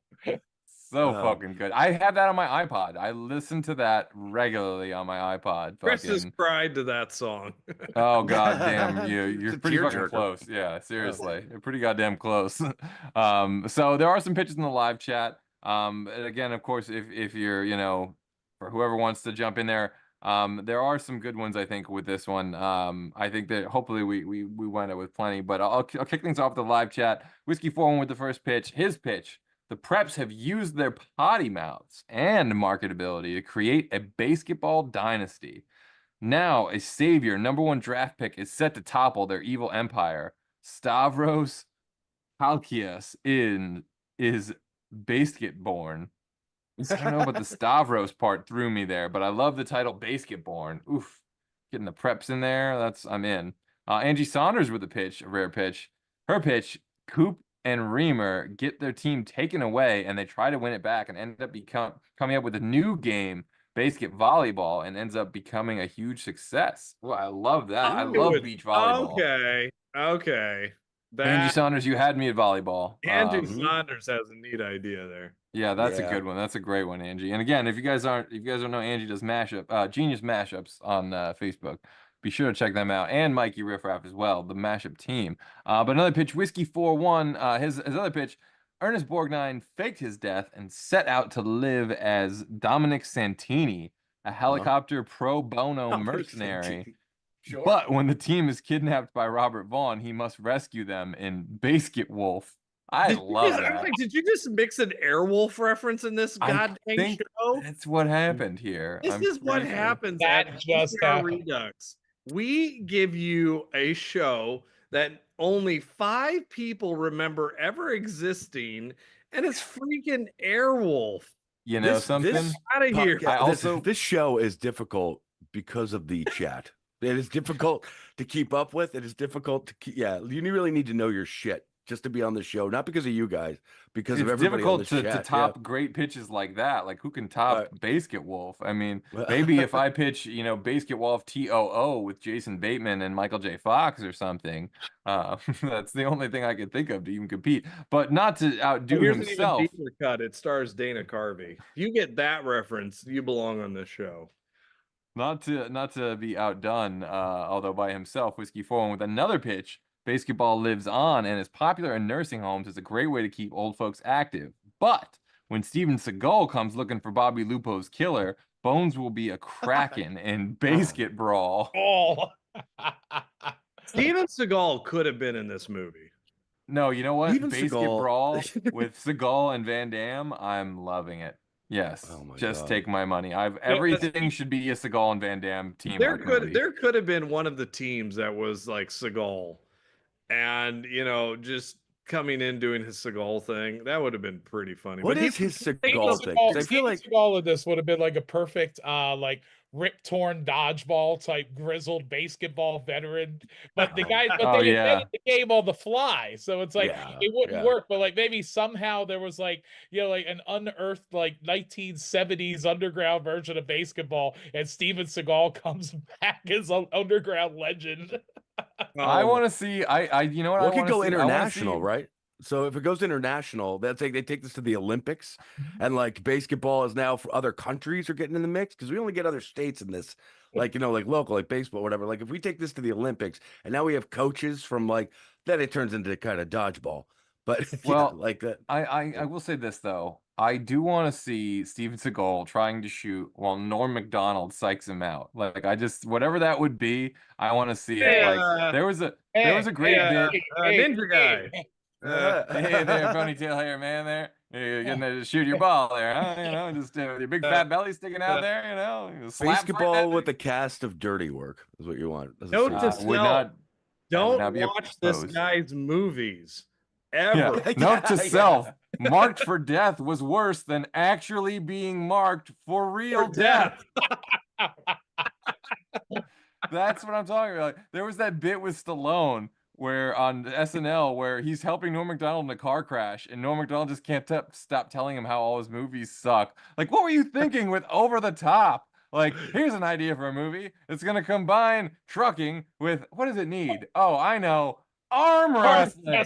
So Oh. fucking good. I have that on my iPod. I listen to that regularly on my iPod. Chris has Fucking. cried to that song. Oh goddamn, you're It's a pretty fucking tearjerker. close. Yeah, seriously, you're pretty goddamn close. So there are some pitches in the live chat. And again, of course, if you're, for whoever wants to jump in there, there are some good ones I think with this one. I think that hopefully we wind up with plenty, but I'll kick things off with the live chat. Whiskey 4-1 with the first pitch. His pitch. The Preps have used their potty mouths and marketability to create a basketball dynasty. Now, a savior, #1 draft pick, is set to topple their evil empire. Stavros Halkias is Basketborn. I don't know about the Stavros part threw me there, but I love the title Basketborn. Oof. Getting the Preps in there, I'm in. Angie Saunders with a pitch, a rare pitch. Her pitch, Coop and Reamer get their team taken away, and they try to win it back and end up coming up with a new game, basket volleyball, and ends up becoming a huge success. Well, I love that. I love beach volleyball. Okay. Angie Saunders, you had me at volleyball. Angie Saunders has a neat idea there. Yeah, that's a good one. That's a great one, Angie. And again, if you guys don't know, Angie does genius mashups on Facebook. Be sure to check them out, and Mikey Riffraff as well, the mashup team. But another pitch, Whiskey 4-1. His other pitch, Ernest Borgnine faked his death and set out to live as Dominic Santini, a helicopter pro bono mercenary. Sure. But when the team is kidnapped by Robert Vaughn, he must rescue them in Basket Wolf. I love that. I was like, did you just mix an Airwolf reference in this goddamn show? That's what happened here. This is what happens That at just VCR happened. Redux. We give you a show that only 5 people remember ever existing, and it's freaking Airwolf. You know something? Out of here. This show is difficult because of the chat. It is difficult to keep up with. It is difficult to keep. Yeah, you really need to know your shit just to be on the show, not because of you guys, because of everybody on the chat. It's difficult to top great pitches like that. Like, who can top Basket Wolf? I mean, maybe if I pitch, Basket Wolf TOO with Jason Bateman and Michael J. Fox or something, that's the only thing I could think of to even compete. But not to outdo himself. An even deeper cut. It stars Dana Carvey. If you get that reference, you belong on this show. Not to be outdone, although by himself, Whiskey 4-1 with another pitch. Basketball lives on and is popular in nursing homes as a great way to keep old folks active. But when Steven Seagal comes looking for Bobby Lupo's killer, Bones will be a kraken in Basket Brawl. Oh. Steven Seagal could have been in this movie. No, you know what? Even Basket Seagal. Brawl with Seagal and Van Damme, I'm loving it. Yes, just take my money. Everything should be a Seagal and Van Damme team. There could have been one of the teams that was like Seagal, and just coming in doing his Seagal thing. That would have been pretty funny. What is his Seagal thing? I feel like Seagal of this would have been like a perfect rip torn dodgeball type grizzled basketball veteran, but the guys they invented the game on the fly, so it's like it wouldn't work. But like maybe somehow there was like an unearthed like 1970s underground version of basketball, and Steven Seagal comes back as an underground legend. I want to see. You know what? Well, it could go international, right? So if it goes international, they take this to the Olympics, and like basketball is now for other countries are getting in the mix, because we only get other states in this, like local, like baseball, whatever. Like if we take this to the Olympics, and now we have coaches from then it turns into kind of dodgeball. But like that. I will say this though. I do want to see Steven Seagal trying to shoot while Norm Macdonald psychs him out. Like whatever that would be, I want to see it. Like there was a great bit. Ninja guy. Hey there, ponytail hair man there. You're getting to shoot your ball there, huh? Just your big fat belly sticking out there, Basketball with the cast of Dirty Work is what you want. Note to self, don't not be watch this opposed. guy's movies. Ever. Note to self, marked for death was worse than actually being marked for real death. That's what I'm talking about. There was that bit with Stallone where on SNL where he's helping Norm Macdonald in a car crash, and Norm Macdonald just can't stop telling him how all his movies suck. Like, what were you thinking with Over the Top? Like, here's an idea for a movie. It's gonna combine trucking with what does it need? Oh, I know. Arm wrestling.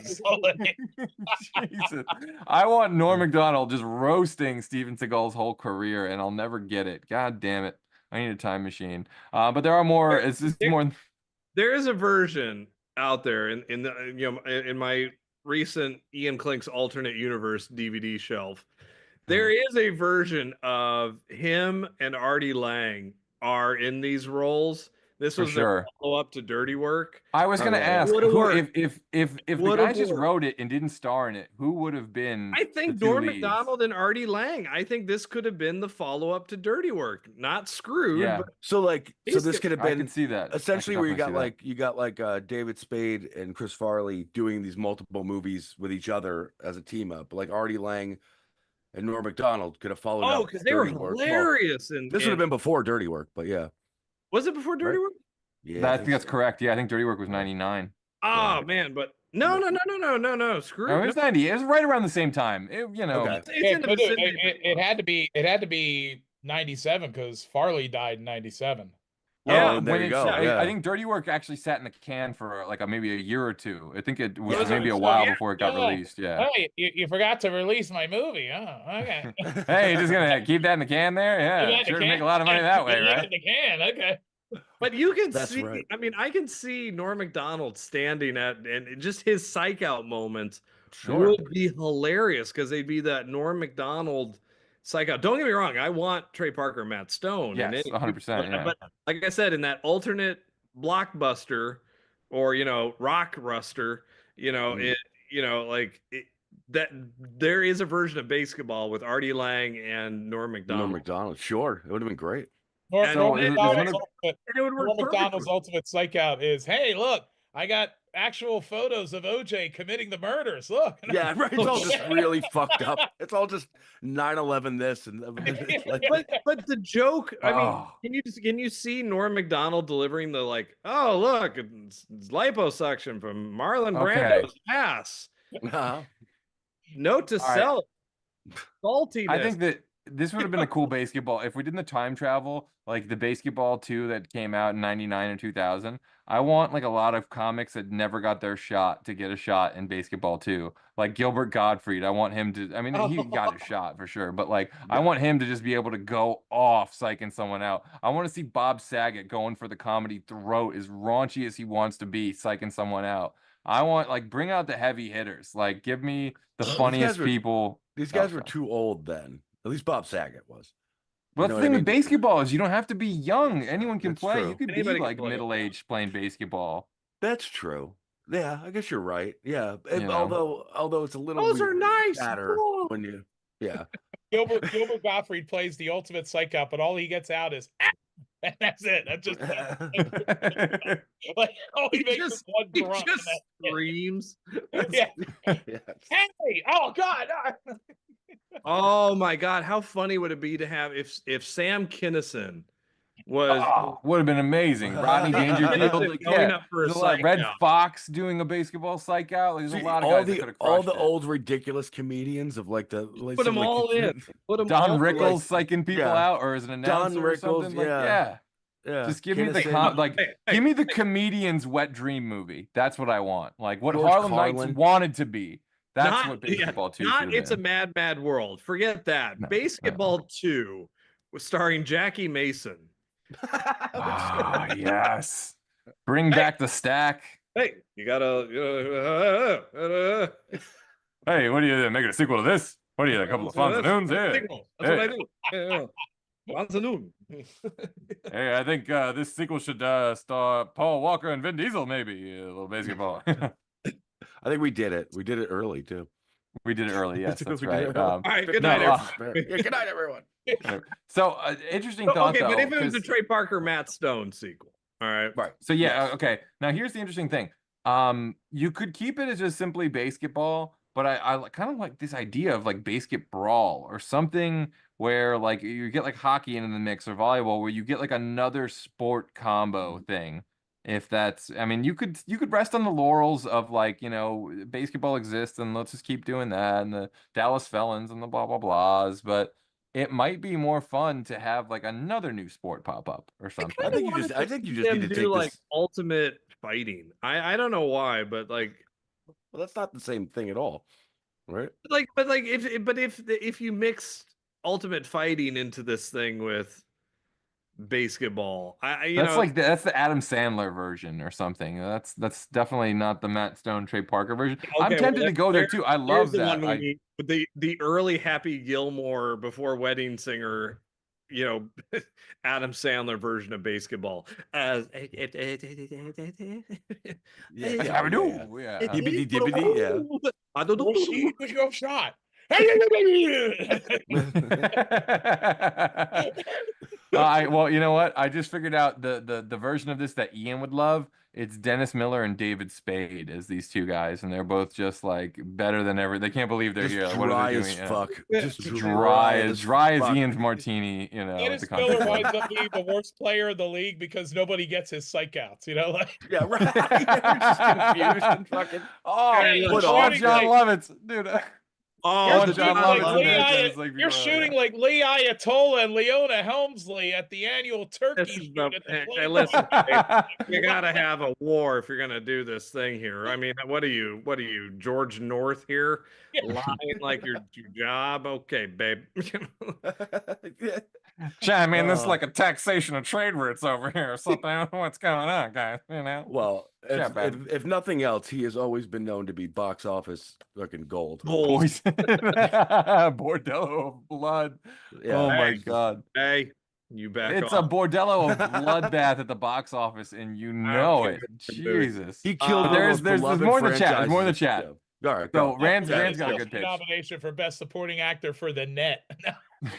Jesus. I want Norm Macdonald just roasting Steven Seagal's whole career, and I'll never get it. God damn it. I need a time machine. But there are more. It's just more. There is a version out there in the in my recent Ian Klink's alternate universe DVD shelf. There is a version of him and Artie Lang are in these roles. This was their follow-up to Dirty Work. I was gonna ask who, if the guy just worked. wrote it and didn't star in it, who would have been? I think Norm Macdonald and Artie Lang. I think this could have been the follow-up to Dirty Work, not Screwed. Yeah. But So this could have been. I can see that. Essentially, where you got David Spade and Chris Farley doing these multiple movies with each other as a team up, like Artie Lang and Norm Macdonald could have followed. Oh, because they were hilarious. Well, this would have been before Dirty Work, but yeah. Was it before Dirty Work? Yeah, I think that's correct. Yeah, I think Dirty Work was 99. Oh man, but no. Screw it was 90. It was right around the same time. It had to be 97 because Farley died in 97. Yeah, there you go. I think Dirty Work actually sat in the can for maybe a year or two. I think it was maybe a while before it got released. Yeah. Hey, you forgot to release my movie. Oh, okay. Hey, you're just gonna keep that in the can there? Yeah, sure to make a lot of money that way, right? In the can, okay. But you can see, right. I mean, I can see Norm Macdonald standing and just his psych out moments would be hilarious because they'd be that Norm Macdonald psych out. Don't get me wrong, I want Trey Parker, Matt Stone. Yes, 100%. But like I said, in that alternate blockbuster or rock ruster, that there is a version of Basketball with Artie Lang and Norm Macdonald. Norm Macdonald, sure, it would have been great. Norm Macdonald's ultimate psych out is, hey, look, I got actual photos of OJ committing the murders. Look. Yeah, right. It's all just really fucked up. It's all just 9/11 this and but the joke, I mean, can you see Norm Macdonald delivering the oh look, it's liposuction from Marlon Brando's ass. Note to self. Saltiness. I think that this would have been a cool basketball if we did the time travel, like the Basketball 2 that came out in 99 or 2000. I want a lot of comics that never got their shot to get a shot in Basketball 2. Like Gilbert Gottfried, I want him to. I mean, he got a shot for sure, but I want him to just be able to go off psyching someone out. I want to see Bob Saget going for the comedy throat as raunchy as he wants to be, psyching someone out. I want bring out the heavy hitters. Give me the funniest people. These guys were too old then. At least Bob Saget was. Well, the thing with basketball is you don't have to be young. Anyone can play. True. You could be middle-aged playing basketball. That's true. Yeah, I guess you're right. Yeah, although it's a little. Those are nice. When you, Gilbert Gottfried plays the ultimate psych out, but all he gets out is, and that's it. That's just he makes one grunt. He just screams. Yeah. Hey! Oh God! Oh my God! How funny would it be to have if Sam Kinison was would have been amazing. Rodney Dangerfield going up for a psych Red out. Fox doing a basketball psych out. There's a lot of guys that could have all crushed the it. old ridiculous comedians of put them all in. Put them Don all Rickles psyching people out, or as an announcer Don or Rickles, something. Yeah. Just give me give me the comedian's wet dream movie. That's what I want. What George Harlem Carlin. Nights wanted to be. That's what Basketball 2 Not should have It's a been. Mad, Mad World. Forget that. No, Basketball 2 was starring Jackie Mason. Yes. Bring back the stack. Hey, you gotta. Hey, what are you making a sequel to this? What are you, a couple of Fonzanoons? Yeah. That's what I do. Fonzanoon. Hey, I think this sequel should star Paul Walker and Vin Diesel, maybe. A little basketball. I think we did it. We did it early too. We did it early. Yes, that's We right. did it early. All right, good night, everyone. Good night, everyone. So, interesting thought. Okay, though, but if it was a 'cause- Trey Parker, Matt Stone sequel, all right, Right. So yeah, okay. Now here's the interesting thing. You could keep it as just simply basketball, but I kind of like this idea of basket brawl or something where like you get like hockey into the mix or volleyball, where you get like another sport combo thing. If that's, I mean, you could rest on the laurels of like, basketball exists and let's just keep doing that and the Dallas Felons and the blah blah blahs, but it might be more fun to have like another new sport pop up or something. I think you just need to take like this. ultimate fighting. I don't know why, but like, Well, that's not the same thing at all, right? but if you mix ultimate fighting into this thing with basketball, That's the Adam Sandler version or something. That's definitely not the Matt Stone, Trey Parker version. I'm tempted to go there too. I love that. The early Happy Gilmore before Wedding Singer, Adam Sandler version of basketball. As Yeah. Dippity, yeah. Push your shot. Well, you know what? I just figured out the version of this that Ian would love. It's Dennis Miller and David Spade as these two guys, and they're both just like better than ever. They can't believe they're Just here. What are dry they as doing? fuck. Just dry as fuck. Ian's martini. At Dennis the country Miller club. winds up being the worst player in the league because nobody gets his psych outs. Like Yeah, right. You're just confused and fucking. you're John shooting like- Lovitz, dude. You're John shooting Lovitz like in there, Lee Dennis, like, You're before, shooting like Lee Ayatollah and Leona Helmsley at the annual turkey shoot at the hey, Playboy. listen, you gotta have a war if you're gonna do this thing here. I mean, what are you, George North here? Lying like your job? Okay, babe. I mean, this is like a taxation of trade routes over here or something. I don't know what's going on, guys. Well, Yeah, if nothing else, he has always been known to be box office fucking gold. Poison. Bordello of blood. Yeah. Oh my Hey. God. Hey, you back It's off. a bordello of bloodbath at the box office, and you know it. Jesus. He killed. There's more in the chat. There's more in the chat. All right, So go. Rand's got a Oscar good pitch. nomination for best supporting actor for The Net. This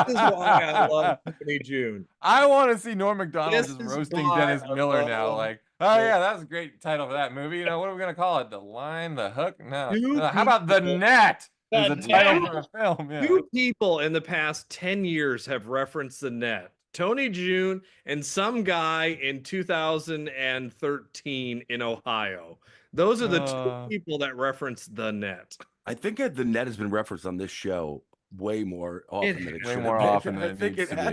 is why I love Tiffany June. I want to see Norm Macdonald This just is roasting why Dennis I Miller love now. Like, oh yeah, that's a great title for that movie. What are we gonna call it? The Line, the Hook? No. How about The Net? There's a title for a film. Yeah. 2 people in the past 10 years have referenced The Net. Tony June and some guy in 2013 in Ohio. Those are the 2 people that reference The Net. I think the net has been referenced on this show way more often than it Way should more have often been. than I it think needs it to has.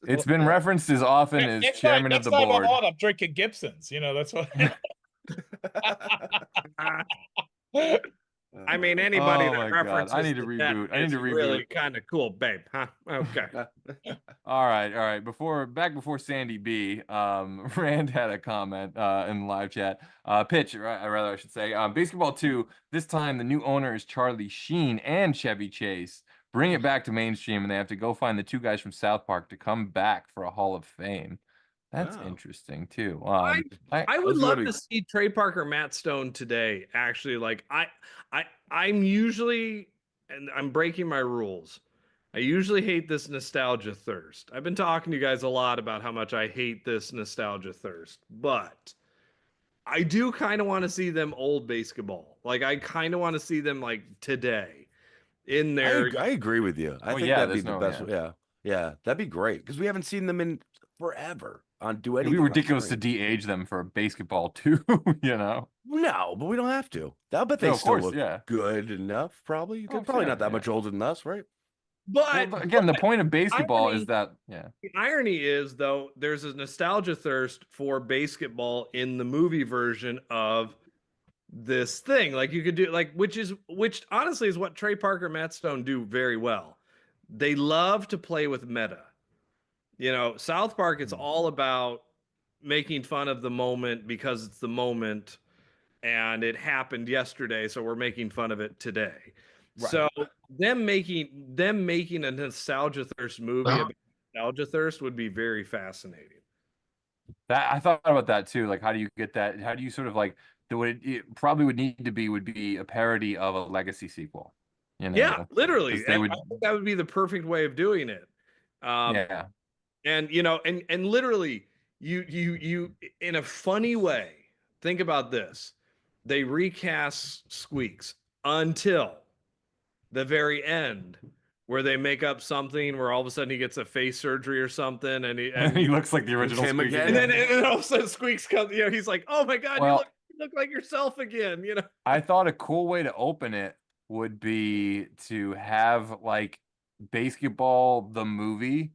be. It's been referenced as often as chairman of the board. Next time I'm on, I'm drinking Gibsons. That's what. I mean, anybody Oh that my God. references I need to The Net reboot. I need is to really reboot. kind of cool, babe, huh? Okay. All right. Before Sandy B, Rand had a comment in the live chat. Pitch, I should say. Basketball 2. This time the new owner is Charlie Sheen and Chevy Chase. Bring it back to mainstream, and they have to go find the 2 guys from South Park to come back for a Hall of Fame. That's interesting too. I would Let's love go to see Trey Parker, Matt Stone today. Actually, like I'm usually, and I'm breaking my rules. I usually hate this nostalgia thirst. I've been talking to you guys a lot about how much I hate this nostalgia thirst, but I do kind of want to see them old basketball. Like I kind of want to see them like today in there. I agree with you. I think that'd be the best. Yeah, that'd be great because we haven't seen them in forever on do anything. It'd be ridiculous to de-age them for basketball too. No, but we don't have to. I bet they still look good enough. Probably they're probably not that much older than us, right? But again, the point of basketball is that the irony is though there's a nostalgia thirst for basketball in the movie version of this thing. Like you could do which honestly is what Trey Parker, Matt Stone do very well. They love to play with meta. South Park, it's all about making fun of the moment because it's the moment and it happened yesterday, so we're making fun of it today. Right. So them making a nostalgia thirst movie about nostalgia thirst would be very fascinating. That I thought about that too. Like, how do you get that? How do you sort of like it probably would need to be a parody of a legacy sequel. Yeah, literally. I think that would be the perfect way of doing it. Yeah. And and literally you in a funny way, think about this. They recast Squeaks until the very end where they make up something where all of a sudden he gets a face surgery or something, and he looks like the original him Squeak again. and then all of a sudden Squeaks comes. You know, he's like, "Oh my god, Well, you look like yourself again." You know. I thought a cool way to open it would be to have like Basketball the movie,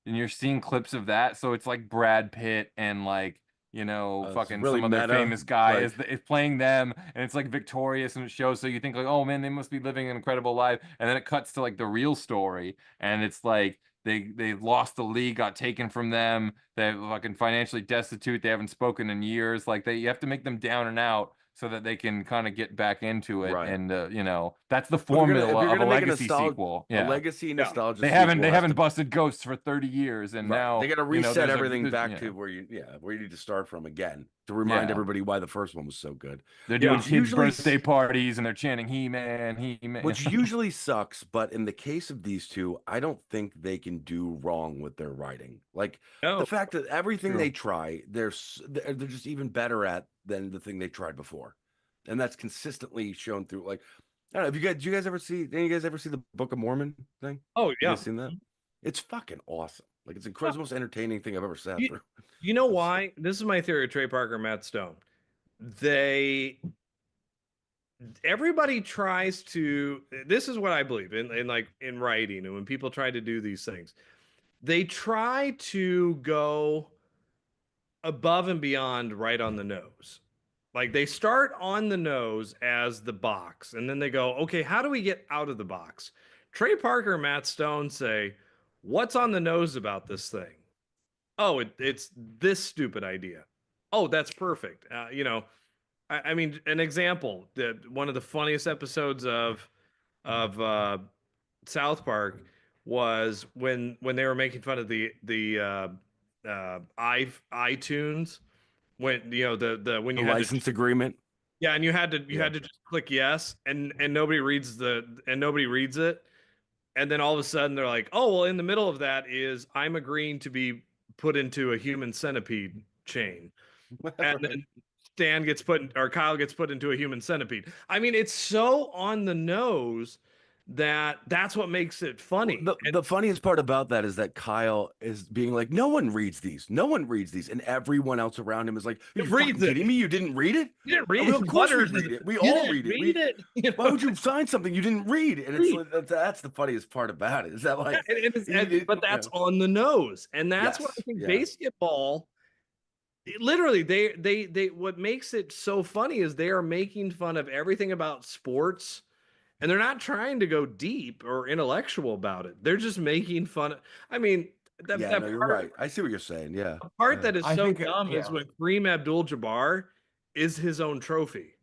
and you're seeing clips of that, so it's like Brad Pitt and like It's fucking really some other meta, famous guy like- is playing them, and it's like victorious, and it shows, so you think like, oh man, they must be living an incredible life, and then it cuts to like the real story, and it's like they lost the league, got taken from them, they're fucking financially destitute, they haven't spoken in years, like you have to make them down and out so that they can kind of get back into it, Right. and that's the If you're formula of a gonna make a legacy a sequel. Yeah, legacy nostalgia. they sequel has haven't to- busted ghosts for 30 years, and Right. now they got to you know, reset there's everything back yeah. to where you need to start from again to remind Yeah. everybody why the first one was so good. They're doing Yeah. kids' Usually birthday parties, and they're chanting He-Man, He-Man. Which usually sucks, but in the case of these two, I don't think they can do wrong with their writing. Like No. the fact that everything True. they try, they're just even better at than the thing they tried before, and that's consistently shown through. Like I don't know, do you guys ever see? Any of you guys ever see the Book of Mormon thing? Oh You yeah. guys seen that? It's fucking awesome. Like it's the most entertaining thing I've ever sat through. You know why? This is my theory of Trey Parker and Matt Stone. Everybody tries to, this is what I believe in writing, and when people try to do these things, they try to go above and beyond right on the nose. Like they start on the nose as the box, and then they go, okay, how do we get out of the box? Trey Parker and Matt Stone say, what's on the nose about this thing? Oh, it's this stupid idea. Oh, that's perfect. I mean, an example that one of the funniest episodes of South Park was when they were making fun of the iTunes, when when The you had license agreement. yeah, and you had to just click yes, and nobody reads it, and then all of a sudden they're like, oh well, in the middle of that is I'm agreeing to be put into a human centipede chain, and then Kyle gets put into a human centipede. I mean, it's so on the nose that's what makes it funny. The funniest part about that is that Kyle is being like, no one reads these. No one reads these. And everyone else around him is like, are you fucking kidding me? You didn't read it? You didn't read I mean, it. of course we Butters read it. We you all didn't read it. read it. You Why would you sign something you didn't read? And it's like, that's the funniest part about it. Is that like, but that's on the nose. And that's what I think basketball, literally, they what makes it so funny is they are making fun of everything about sports. And they're not trying to go deep or intellectual about it. They're just making fun. I mean, you're right. I see what you're saying. Yeah. The part that is I so think, dumb is when Kareem Abdul-Jabbar is his own trophy.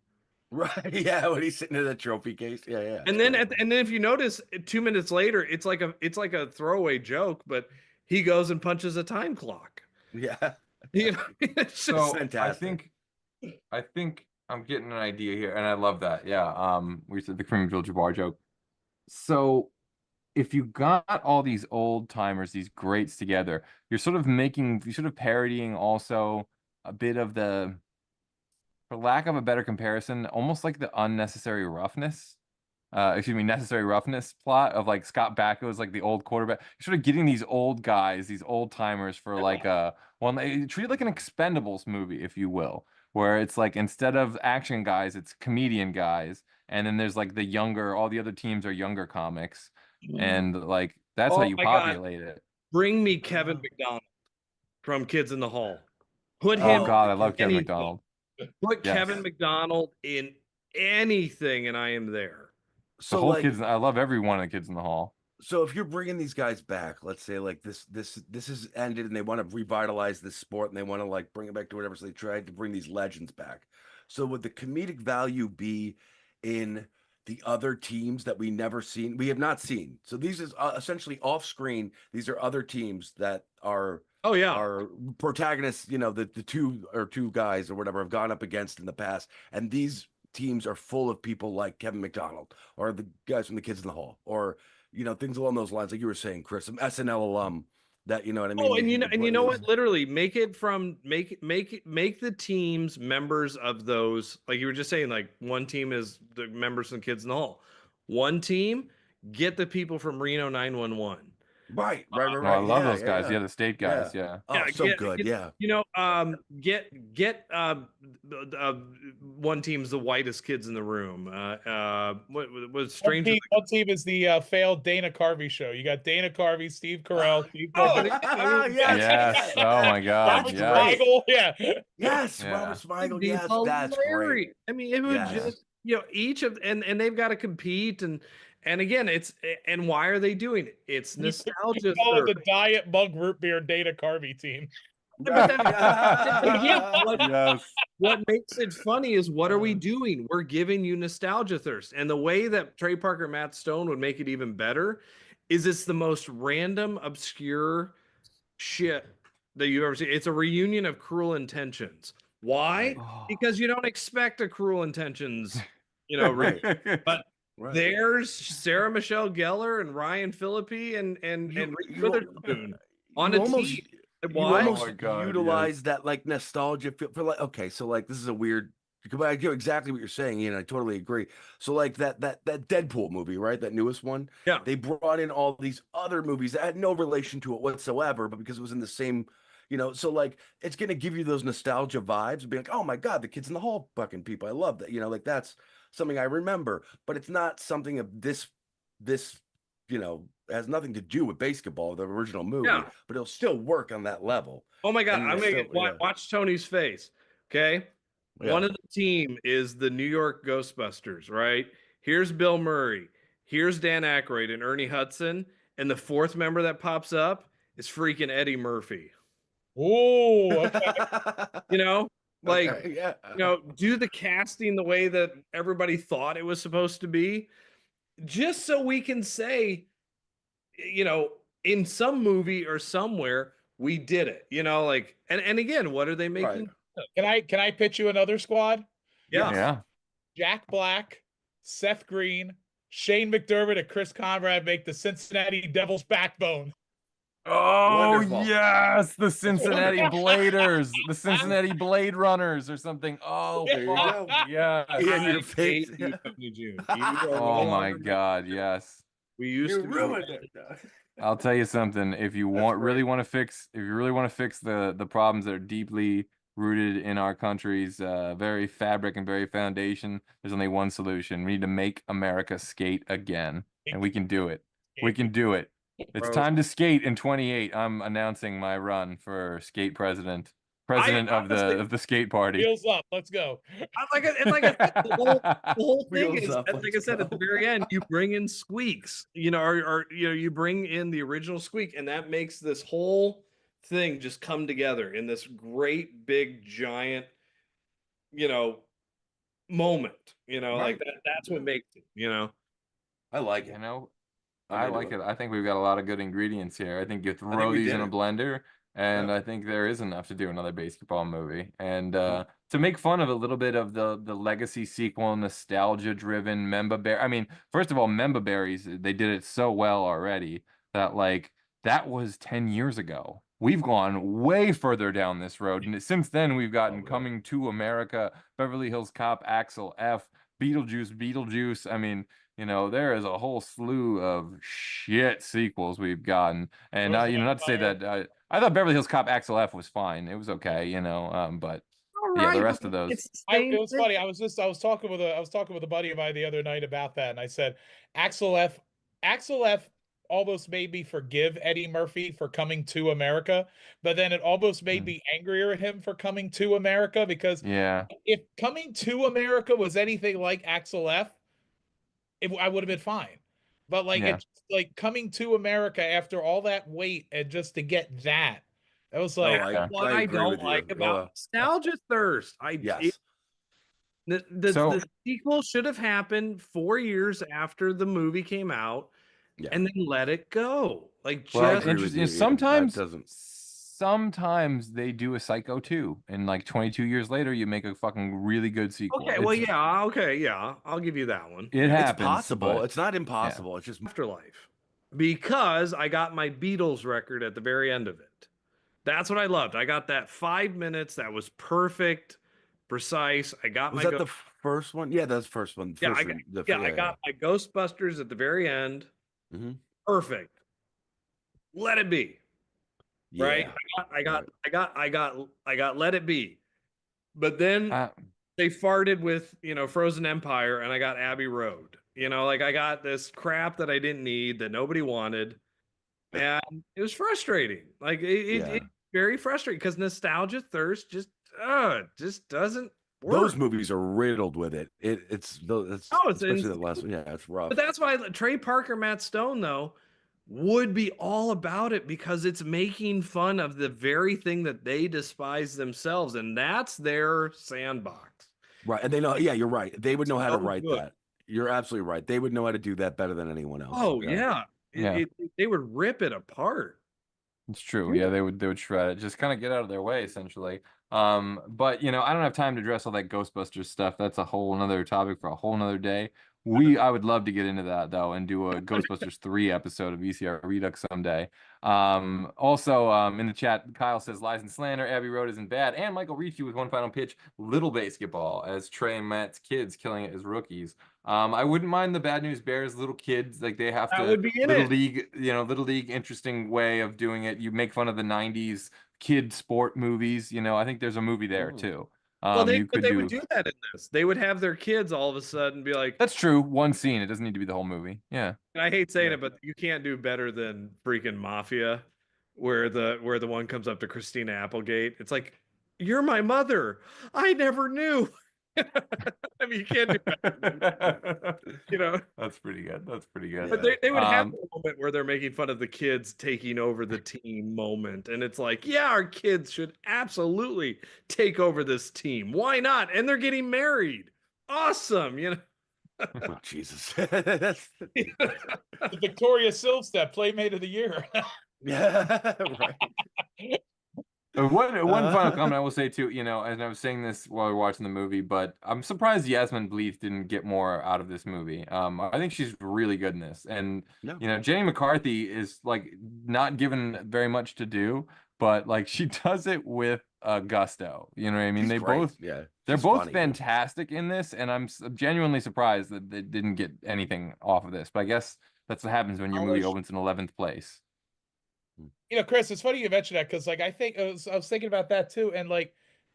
Right. Yeah. When he's sitting in that trophy case. Yeah. Yeah. And then if you notice, 2 minutes later, it's like a throwaway joke, but he goes and punches a time clock. Yeah. It's so fantastic. I think I'm getting an idea here, and I love that. Yeah. We said the Kareem Abdul-Jabbar joke. So if you got all these old timers, these greats together, you're sort of parodying also a bit of the, for lack of a better comparison, almost like the unnecessary roughness. Necessary roughness plot of like Scott Bakko's like the old quarterback. You're sort of getting these old guys, these old timers for like treat it like an Expendables movie, if you will, where it's like instead of action guys, it's comedian guys, and then there's like all the other teams are younger comics, and like that's how you populate it. Bring me Kevin McDonald from Kids in the Hall. Put him. Oh God, I love Kevin McDonald. Put Kevin McDonald in anything, and I am there. So the whole kids, I love every one of the Kids in the Hall. So if you're bringing these guys back, let's say like this has ended and they want to revitalize this sport and they want to like bring it back to whatever, so they tried to bring these legends back. So would the comedic value be in the other teams that we have not seen? So these is essentially off screen. These are other teams that are are protagonists. The two guys or whatever have gone up against in the past, and these teams are full of people like Kevin McDonald or the guys from the Kids in the Hall, or things along those lines, like you were saying, Chris, some SNL alum that what I mean. Oh, and you know what? Literally, make the teams members of those. Like you were just saying, like one team is the members from Kids in the Hall. One team, get the people from Reno 911. Right. Oh, I love those guys. Yeah, the state guys. Yeah. Oh, so good. Yeah. You know, get one team's the whitest kids in the room. What was Stranger? One team is the failed Dana Carvey show. You got Dana Carvey, Steve Carell, Steve Yes. Oh my God. Robert Yes. Smigel. Yeah. Yes. Yeah. Robert Smigel. Be Yes. That's great. hilarious. I mean, it was just, you know, each of and they've got to compete and again, and why are they doing it? It's nostalgia. The diet mug root beer Dana Carvey team. What makes it funny is what are we doing? We're giving you nostalgia thirst. And the way that Trey Parker, Matt Stone would make it even better is it's the most random, obscure shit that you've ever seen. It's a reunion of Cruel Intentions. Why? Because you don't expect a Cruel Intentions, you know, but there's Sarah Michelle Gellar and Ryan Phillippe and Reese Witherspoon on a team. You almost utilize that like nostalgia for like, okay, so like this is a weird, I get exactly what you're saying, Ian. I totally agree. So like that Deadpool movie, right? That newest one. Yeah. They brought in all these other movies that had no relation to it whatsoever, but because it was in the same, you know, so like it's gonna give you those nostalgia vibes and be like, oh my God, the Kids in the Hall fucking people. I love that. You know, like that's something I remember, but it's not something of this, you know, has nothing to do with Baseketball, the original movie, but it'll still work on that level. Oh my God. And I'm it'll gonna still- watch Tony's face. Okay. Yeah. One of the team is the New York Ghostbusters, right? Here's Bill Murray. Here's Dan Aykroyd and Ernie Hudson. And the fourth member that pops up is freaking Eddie Murphy. Oh, you know, like, Okay, yeah. you know, do the casting the way that everybody thought it was supposed to be, just so we can say, you know, in some movie or somewhere we did it. You know, like, and again, what are they making? Can I pitch you another squad? Yeah. Jack Black, Seth Green, Shane McDermott, and Chris Conrad make the Cincinnati Devils backbone. Oh Wonderful. yes, the Cincinnati Bladers, the Cincinnati Blade Runners, or something. Oh, There you go. yeah. Yeah, your face. You, Tony June. Oh my God, yes. We used to ruined be- it. I'll tell you something. If you really want to fix the problems that are deeply rooted in our country's very fabric and very foundation, there's only one solution. We need to make America skate again, and we can do it. We can do it. It's time to skate in 28. I'm announcing my run for skate president of the skate party. Wheels up, let's go. It's like the whole thing Wheels is, up, like I said, at the very end, you bring in squeaks, you know, or you know, you bring in the original squeak, and that makes this whole thing just come together in this great big giant, you know, moment. You know, like that's what makes it. You know, I like it. You know, I like it. I think we've got a lot of good ingredients here. I think you throw we these did in a it. blender, and I think there is enough to do another basketball movie. And to make fun of a little bit of the legacy sequel, nostalgia driven Memba Bear. I mean, first of all, Memba Berries, they did it so well already that like that was 10 years ago. We've gone way further down this road, and since then we've gotten Coming to America, Beverly Hills Cop, Axel F, Beetlejuice. I mean, you know, there is a whole slew of shit sequels we've gotten, and you know, not to say that I thought Beverly Hills Cop Axel F was fine. It was okay, you know, but yeah, the rest of those. It was funny. I was talking with a buddy of mine the other night about that, and I said Axel F almost made me forgive Eddie Murphy for Coming to America, but then it almost made me angrier at him for Coming to America, because if Coming to America was anything like Axel F, I would have been fine. But like it's like Coming to America after all that wait, and just to get that, it was like what I don't like about nostalgia thirst. The sequel should have happened 4 years after the movie came out. And then let it go. Like, sometimes they do a Psycho 2, and like 22 years later, you make a fucking really good sequel. Okay, I'll give you that one. It happens. It's possible. It's not impossible. It's just Afterlife, because I got my Beatles record at the very end of it. That's what I loved. I got that 5 minutes. That was perfect, precise. I got the first one? Yeah, that's the first one. I got my Ghostbusters at the very end. Mhm. Perfect. Let it be. Right? Yeah. I got Let It Be. But then they farted with, Frozen Empire, and I got Abbey Road. Like I got this crap that I didn't need, that nobody wanted, and it was frustrating. Like Yeah. it's very frustrating because nostalgia thirst just doesn't Those work. movies are riddled with it. It's Oh, it's especially the insane. last one. Yeah, it's rough. But that's why Trey Parker, Matt Stone, though, would be all about it because it's making fun of the very thing that they despise themselves, and that's their sandbox. Right. And they know, yeah, you're right. They would know how to So write good. that. You're absolutely right. They would know how to do that better than anyone else. Oh yeah, Yeah. they would rip it apart. It's true. Yeah, they would shred it. Just kind of get out of their way, essentially. But I don't have time to address all that Ghostbusters stuff. That's a whole another topic for a whole another day. I would love to get into that though and do a Ghostbusters 3 episode of VCR Redux someday. Also, in the chat, Kyle says Lies and Slander, Abbey Road isn't bad, and Michael Ricci with one final pitch, Little Baseketball, as Trey and Matt's kids killing it as rookies. I wouldn't mind the Bad News Bears, little kids, like they have That to would be in Little it. League, Little League, interesting way of doing it. You make fun of the 90s kid sport movies, I think there's a movie there too. Well, You could they do would do that in this. They would have their kids all of a sudden be like, That's true. One scene. It doesn't need to be the whole movie. Yeah. and I hate saying it, but you can't do better than freaking Mafia, where the one comes up to Christina Applegate. It's like, you're my mother. I never knew. I mean, you can't do better. That's pretty good. That's pretty good. But they would have a moment where they're making fun of the kids taking over the team moment. And it's like, yeah, our kids should absolutely take over this team. Why not? And they're getting married. Awesome. Oh, Jesus. The Victoria Silvstedt Playmate of the Year. Yeah, right. One final comment I will say too, and I was saying this while we were watching the movie, but I'm surprised Yasmin Bleeth didn't get more out of this movie. I think she's really good in this, and Jenny McCarthy is like not given very much to do, but like she does it with gusto. You know what I mean? She's great. They're both funny. fantastic in this, and I'm genuinely surprised that they didn't get anything off of this. But I guess that's what happens when your movie opens in 11th place. Chris, it's funny you mentioned that because, like, I was thinking about that too, and like,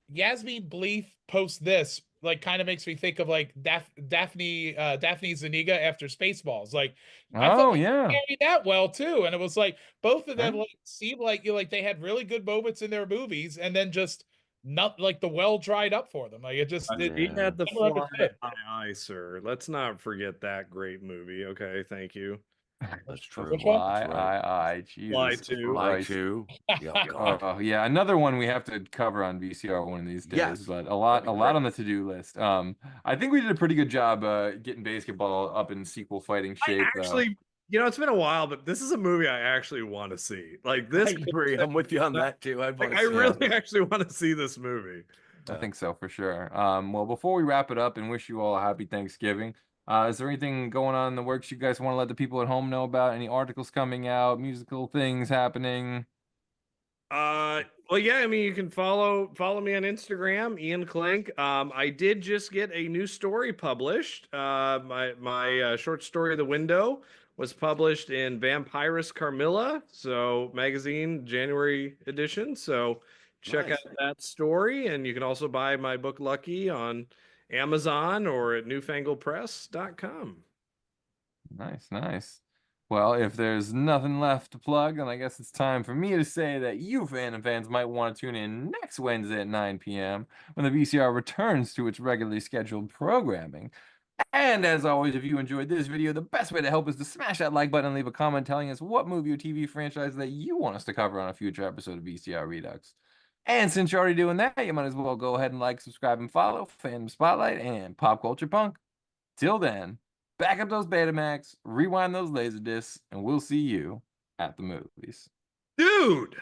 Yasmin Bleeth post this, like, kind of makes me think of like Daphne Zuniga after Spaceballs. Like, I thought they carried that well too, and it was like both of them like seemed like they had really good moments in their movies, and then just not like the well dried up for them. Like it just He had the fly high eye, sir. Let's not forget that great movie. Okay, thank you. That's true. Which one? Jesus Fly 2. Fly 2. Yeah, another one we have to cover on VCR one of these days. Yes. But a lot on the to-do list. I think we did a pretty good job getting Baseketball up in sequel fighting shape. Actually, it's been a while, but this is a movie I actually want to see. Like this, I agree. I'm with you on that too. I really actually want to see this movie. I think so for sure. Well, before we wrap it up and wish you all a happy Thanksgiving, is there anything going on in the works you guys want to let the people at home know about? Any articles coming out, musical things happening? Well, yeah, I mean, you can follow me on Instagram, Ian Klink. I did just get a new story published. My short story, The Window, was published in Vampirus Carmilla, so magazine, January edition. So check out that story, and you can also buy my book Lucky on Amazon or at newfangledpress.com. Nice. Well, if there's nothing left to plug, then I guess it's time for me to say that you Fandom fans might want to tune in next Wednesday at 9 p.m. when the VCR returns to its regularly scheduled programming. And as always, if you enjoyed this video, the best way to help is to smash that like button and leave a comment telling us what movie or TV franchise that you want us to cover on a future episode of VCR Redux. And since you're already doing that, you might as well go ahead and like, subscribe, and follow Fandom Spotlight and Pop Culture Punk. Till then, back up those Betamax, rewind those Laserdiscs, and we'll see you at the movies. Dude!